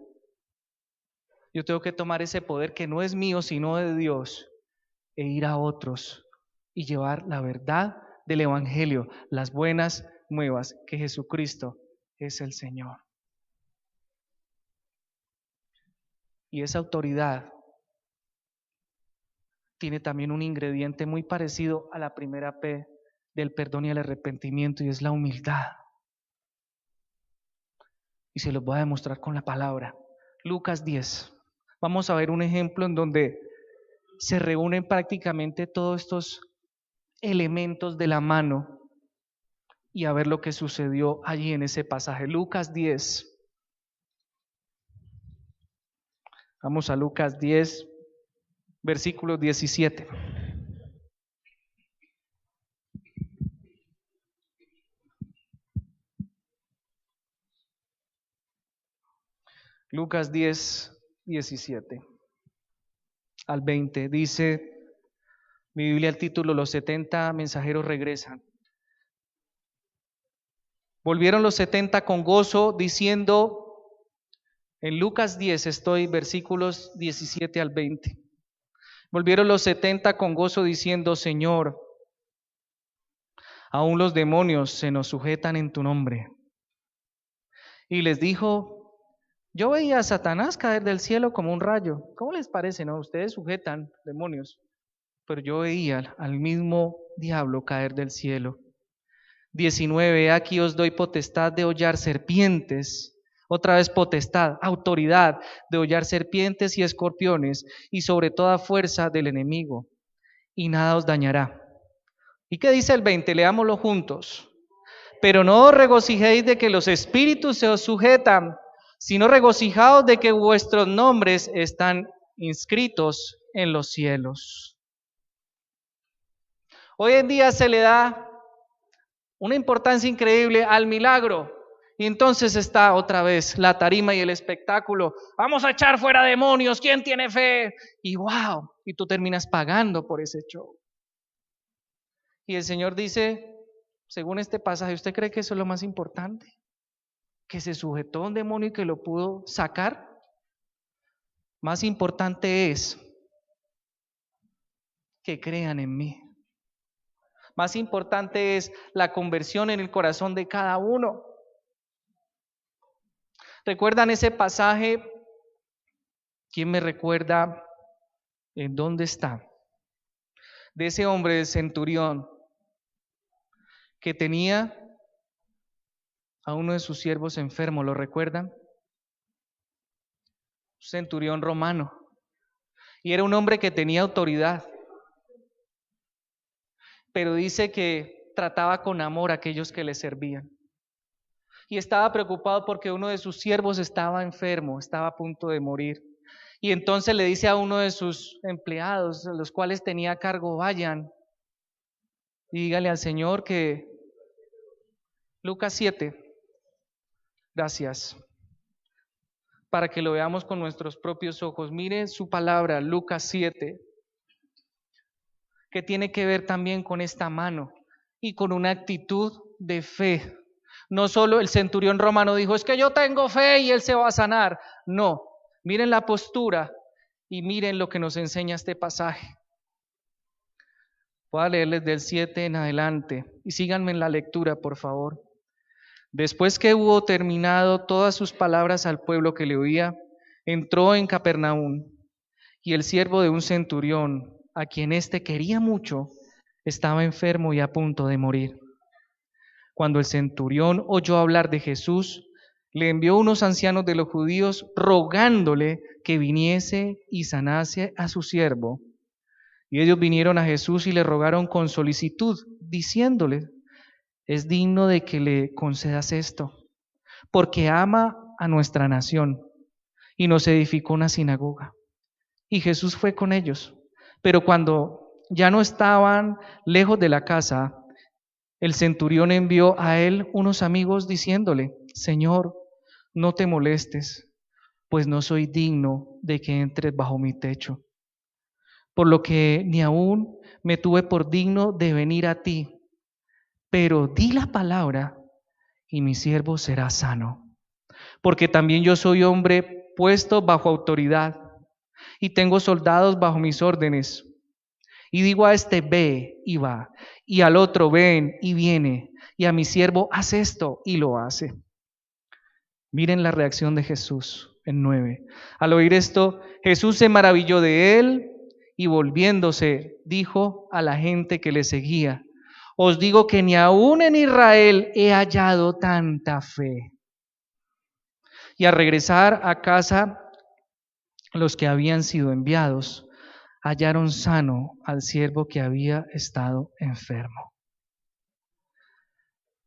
Yo tengo que tomar ese poder que no es mío sino de Dios e ir a otros y llevar la verdad del Evangelio, las buenas nuevas, que Jesucristo es el Señor. Y esa autoridad tiene también un ingrediente muy parecido a la primera P del perdón y el arrepentimiento, y es la humildad. Y se los voy a demostrar con la palabra. Lucas 10. Vamos a ver un ejemplo en donde se reúnen prácticamente todos estos elementos de la mano y a ver lo que sucedió allí en ese pasaje. Lucas 10. Vamos a Lucas 10, versículo 17. Lucas 10, 17 al 20. Dice mi Biblia el título: los 70 mensajeros regresan. Volvieron los 70 con gozo, diciendo, en Lucas 10 estoy, versículos 17 al 20. Volvieron los 70 con gozo, diciendo, Señor, aún los demonios se nos sujetan en tu nombre. Y les dijo, yo veía a Satanás caer del cielo como un rayo. ¿Cómo les parece, no? Ustedes sujetan demonios, pero yo veía al mismo diablo caer del cielo. 19, aquí os doy potestad de hollar serpientes. Otra vez potestad, autoridad de hollar serpientes y escorpiones y sobre toda fuerza del enemigo, y nada os dañará. ¿Y qué dice el 20? Leámoslo juntos. Pero no os regocijéis de que los espíritus se os sujetan, sino regocijaos de que vuestros nombres están inscritos en los cielos. Hoy en día se le da una importancia increíble al milagro. Y entonces está otra vez la tarima y el espectáculo. Vamos a echar fuera demonios. ¿Quién tiene fe? Y wow, y tú terminas pagando por ese show. Y el Señor dice, según este pasaje, ¿usted cree que eso es lo más importante? ¿Que se sujetó a un demonio y que lo pudo sacar? Más importante es que crean en mí. Más importante es la conversión en el corazón de cada uno. ¿Recuerdan ese pasaje? ¿Quién me recuerda en dónde está? De ese hombre del centurión que tenía a uno de sus siervos enfermo, ¿lo recuerdan? Centurión romano. Y era un hombre que tenía autoridad, pero dice que trataba con amor a aquellos que le servían. Y estaba preocupado porque uno de sus siervos estaba enfermo, estaba a punto de morir. Y entonces le dice a uno de sus empleados, los cuales tenía a cargo, vayan y dígale al Señor que... Lucas 7, gracias, para que lo veamos con nuestros propios ojos. Mire su palabra, Lucas 7, que tiene que ver también con esta mano y con una actitud de fe. No solo el centurión romano dijo, es que yo tengo fe y él se va a sanar. No, miren la postura y miren lo que nos enseña este pasaje. Voy a leerles del 7 en adelante y síganme en la lectura, por favor. Después que hubo terminado todas sus palabras al pueblo que le oía, entró en Capernaum, y el siervo de un centurión, a quien éste quería mucho, estaba enfermo y a punto de morir. Cuando el centurión oyó hablar de Jesús, le envió unos ancianos de los judíos rogándole que viniese y sanase a su siervo. Y ellos vinieron a Jesús y le rogaron con solicitud, diciéndole, es digno de que le concedas esto, porque ama a nuestra nación y nos edificó una sinagoga. Y Jesús fue con ellos. Pero cuando ya no estaban lejos de la casa, el centurión envió a él unos amigos diciéndole, Señor, no te molestes, pues no soy digno de que entres bajo mi techo. Por lo que ni aún me tuve por digno de venir a ti, pero di la palabra y mi siervo será sano. Porque también yo soy hombre puesto bajo autoridad y tengo soldados bajo mis órdenes. Y digo a este, ve y va, y al otro, ven y viene, y a mi siervo, haz esto, y lo hace. Miren la reacción de Jesús en 9. Al oír esto, Jesús se maravilló de él y volviéndose, dijo a la gente que le seguía, os digo que ni aún en Israel he hallado tanta fe. Y al regresar a casa, los que habían sido enviados hallaron sano al siervo que había estado enfermo.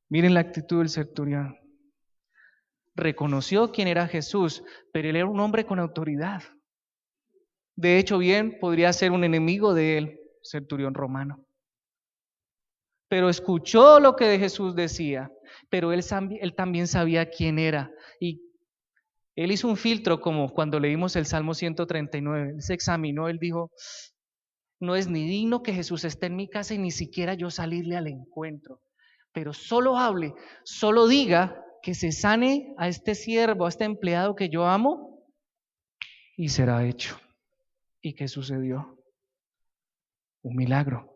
Miren la actitud del centurión. Reconoció quién era Jesús, pero él era un hombre con autoridad. De hecho, bien podría ser un enemigo de él, centurión romano. Pero escuchó lo que de Jesús decía, pero él también sabía quién era. Y él hizo un filtro como cuando leímos el Salmo 139. Él se examinó, él dijo, no es ni digno que Jesús esté en mi casa y ni siquiera yo salirle al encuentro. Pero solo hable, solo diga que se sane a este siervo, a este empleado que yo amo, y será hecho. ¿Y qué sucedió? Un milagro.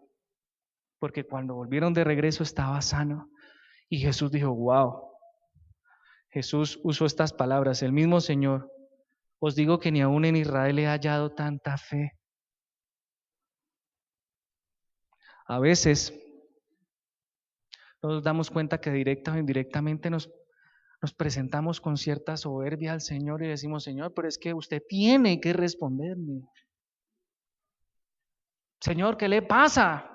Porque cuando volvieron de regreso estaba sano. Y Jesús dijo, wow. Jesús usó estas palabras, el mismo Señor, os digo que ni aún en Israel he hallado tanta fe. A veces nos damos cuenta que directa o indirectamente nos presentamos con cierta soberbia al Señor y decimos, Señor, pero es que usted tiene que responderme. Señor, ¿qué le pasa?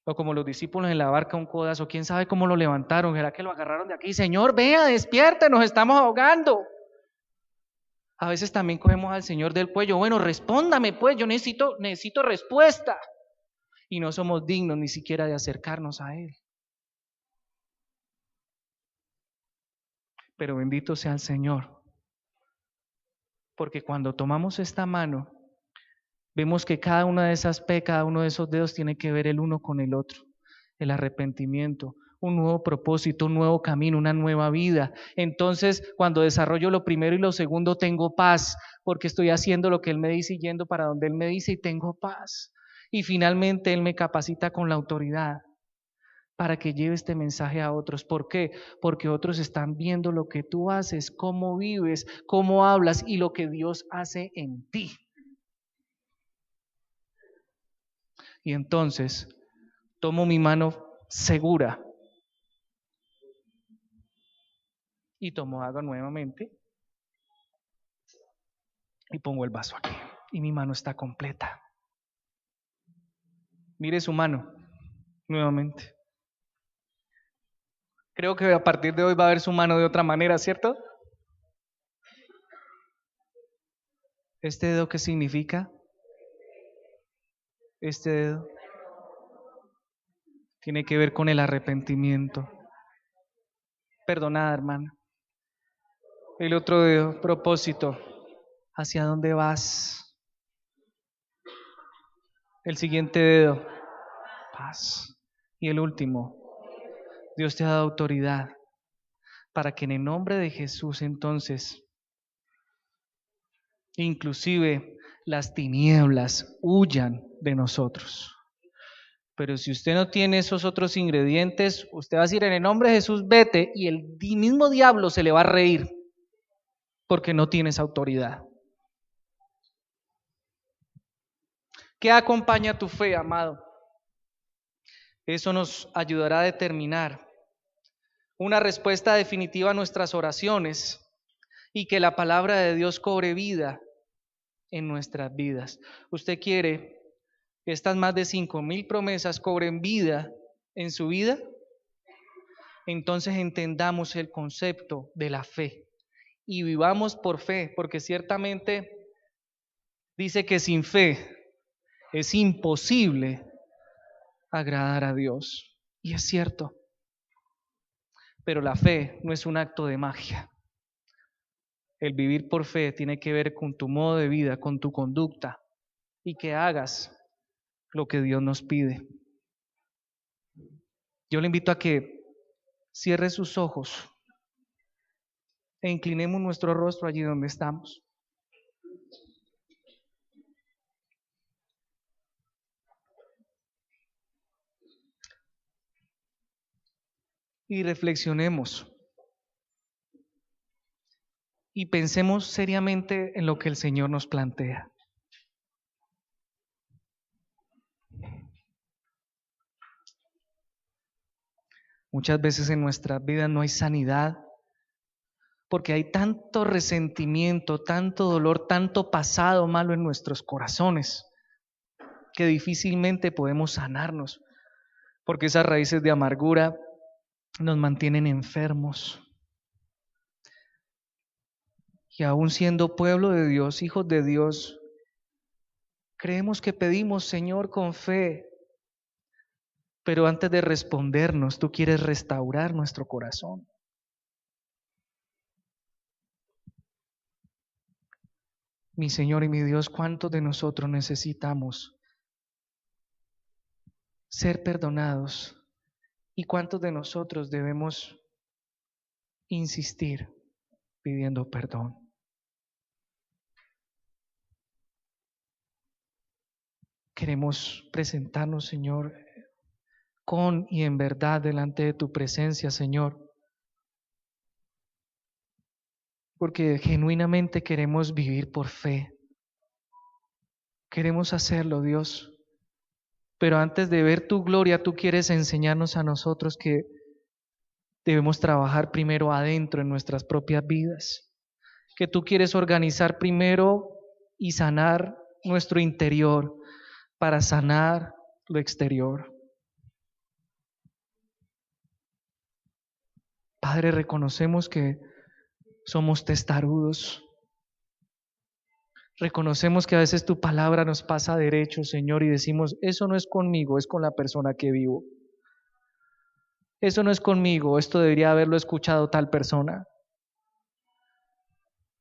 O como los discípulos en la barca, un codazo, quién sabe cómo lo levantaron, ¿será que lo agarraron de aquí? Señor, vea, despierte, nos estamos ahogando. A veces también cogemos al Señor del cuello, bueno, respóndame pues, yo necesito respuesta. Y no somos dignos ni siquiera de acercarnos a Él. Pero bendito sea el Señor, porque cuando tomamos esta mano, vemos que cada una de esas P, cada uno de esos dedos tiene que ver el uno con el otro. El arrepentimiento, un nuevo propósito, un nuevo camino, una nueva vida. Entonces, cuando desarrollo lo primero y lo segundo, tengo paz, porque estoy haciendo lo que Él me dice y yendo para donde Él me dice y tengo paz. Y finalmente Él me capacita con la autoridad para que lleve este mensaje a otros. ¿Por qué? Porque otros están viendo lo que tú haces, cómo vives, cómo hablas y lo que Dios hace en ti. Y entonces tomo mi mano segura y tomo agua nuevamente y pongo el vaso aquí. Y mi mano está completa. Mire su mano nuevamente. Creo que a partir de hoy va a ver su mano de otra manera, ¿cierto? ¿Este dedo qué significa? Este dedo tiene que ver con el arrepentimiento. Perdonada, hermana. El otro dedo, propósito. ¿Hacia dónde vas? El siguiente dedo, paz. Y el último, Dios te ha dado autoridad para que en el nombre de Jesús entonces, inclusive las tinieblas huyan de nosotros. Pero si usted no tiene esos otros ingredientes, usted va a decir en el nombre de Jesús, vete, y el mismo diablo se le va a reír porque no tienes autoridad. ¿Qué acompaña tu fe, amado? Eso nos ayudará a determinar una respuesta definitiva a nuestras oraciones y que la palabra de Dios cobre vida en nuestras vidas. ¿Usted quiere que estas más de 5,000 promesas cobren vida en su vida? Entonces entendamos el concepto de la fe y vivamos por fe, porque ciertamente dice que sin fe es imposible agradar a Dios. Y es cierto, pero la fe no es un acto de magia. El vivir por fe tiene que ver con tu modo de vida, con tu conducta y que hagas lo que Dios nos pide. Yo le invito a que cierre sus ojos e inclinemos nuestro rostro allí donde estamos. Y reflexionemos y pensemos seriamente en lo que el Señor nos plantea. Muchas veces en nuestras vidas no hay sanidad porque hay tanto resentimiento, tanto dolor, tanto pasado malo en nuestros corazones que difícilmente podemos sanarnos porque esas raíces de amargura nos mantienen enfermos. Y aún siendo pueblo de Dios, hijos de Dios, creemos que pedimos, Señor, con fe, pero antes de respondernos, tú quieres restaurar nuestro corazón. Mi Señor y mi Dios, ¿cuántos de nosotros necesitamos ser perdonados? ¿Y cuántos de nosotros debemos insistir pidiendo perdón? Queremos presentarnos, Señor, con y en verdad delante de tu presencia, Señor, porque genuinamente queremos vivir por fe. Queremos hacerlo, Dios. Pero antes de ver tu gloria, tú quieres enseñarnos a nosotros que debemos trabajar primero adentro en nuestras propias vidas. Que tú quieres organizar primero y sanar nuestro interior para sanar lo exterior. Padre, reconocemos que somos testarudos. Reconocemos que a veces tu palabra nos pasa derecho, Señor, y decimos, eso no es conmigo, es con la persona que vivo. Eso no es conmigo, esto debería haberlo escuchado tal persona.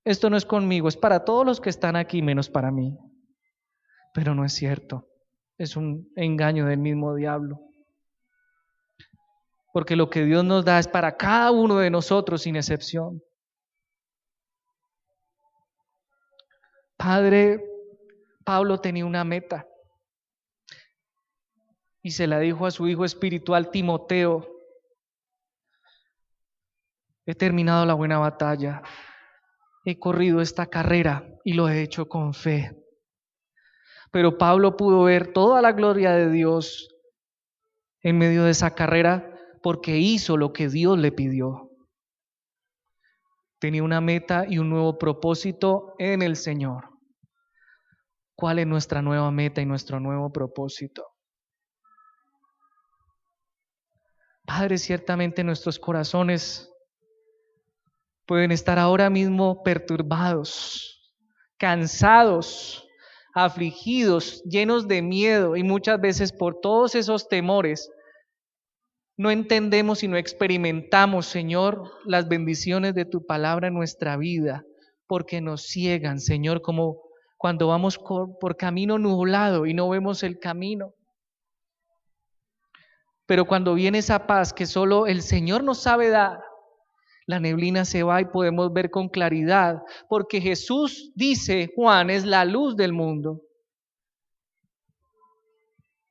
Esto no es conmigo, es para todos los que están aquí, menos para mí. Pero no es cierto, es un engaño del mismo diablo. Porque lo que Dios nos da es para cada uno de nosotros sin excepción. Padre, Pablo tenía una meta. y se la dijo a su hijo espiritual Timoteo: he terminado la buena batalla, he corrido esta carrera y lo he hecho con fe. Pero Pablo pudo ver toda la gloria de Dios en medio de esa carrera porque hizo lo que Dios le pidió. Tenía una meta y un nuevo propósito en el Señor. ¿Cuál es nuestra nueva meta y nuestro nuevo propósito? Padre, ciertamente nuestros corazones pueden estar ahora mismo perturbados, cansados, afligidos, llenos de miedo, y muchas veces por todos esos temores no entendemos y no experimentamos, Señor, las bendiciones de tu palabra en nuestra vida, porque nos ciegan, Señor, como cuando vamos por camino nublado y no vemos el camino. Pero cuando viene esa paz que solo el Señor nos sabe dar, la neblina se va y podemos ver con claridad, porque Jesús, dice Juan, es la luz del mundo.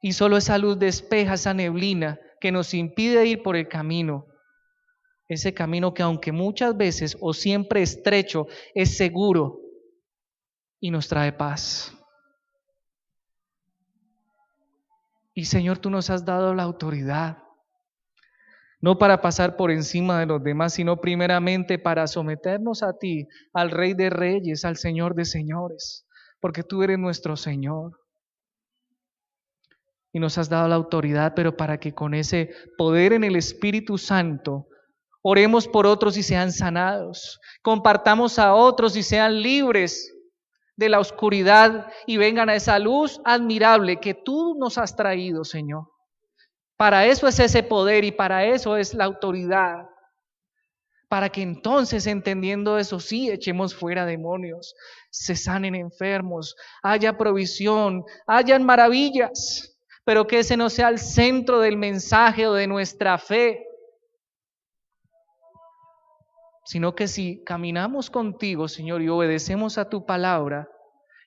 Y solo esa luz despeja esa neblina que nos impide ir por el camino. Ese camino que, aunque muchas veces o siempre estrecho, es seguro y nos trae paz. Y Señor, tú nos has dado la autoridad, no para pasar por encima de los demás, sino primeramente para someternos a ti, al Rey de Reyes, al Señor de Señores, porque tú eres nuestro Señor. Y nos has dado la autoridad, pero para que con ese poder en el Espíritu Santo oremos por otros y sean sanados, compartamos a otros y sean libres de la oscuridad y vengan a esa luz admirable que tú nos has traído, Señor. Para eso es ese poder y para eso es la autoridad. Para que entonces, entendiendo eso, sí echemos fuera demonios, se sanen enfermos, haya provisión, hayan maravillas. Pero que ese no sea el centro del mensaje o de nuestra fe, sino que si caminamos contigo, Señor, y obedecemos a tu palabra,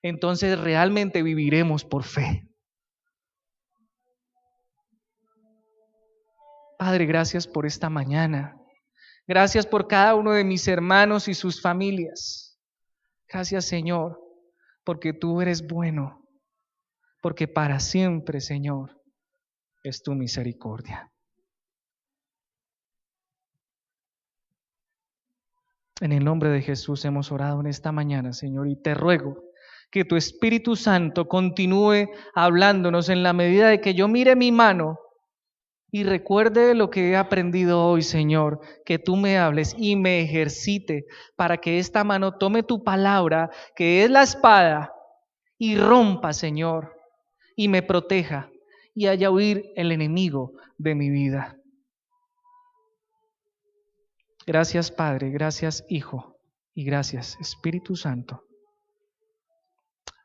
entonces realmente viviremos por fe. Padre, gracias por esta mañana. Gracias por cada uno de mis hermanos y sus familias. Gracias, Señor, porque tú eres bueno. Porque para siempre, Señor, es tu misericordia. En el nombre de Jesús hemos orado en esta mañana, Señor, y te ruego que tu Espíritu Santo continúe hablándonos en la medida de que yo mire mi mano y recuerde lo que he aprendido hoy, Señor, que tú me hables y me ejercite para que esta mano tome tu palabra, que es la espada, y rompa, Señor, y me proteja y haga huir el enemigo de mi vida. Gracias, Padre, gracias, Hijo, y gracias, Espíritu Santo.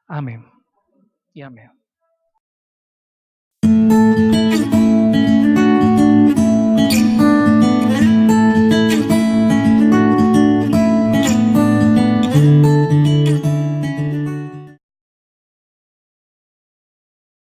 Amén y amén.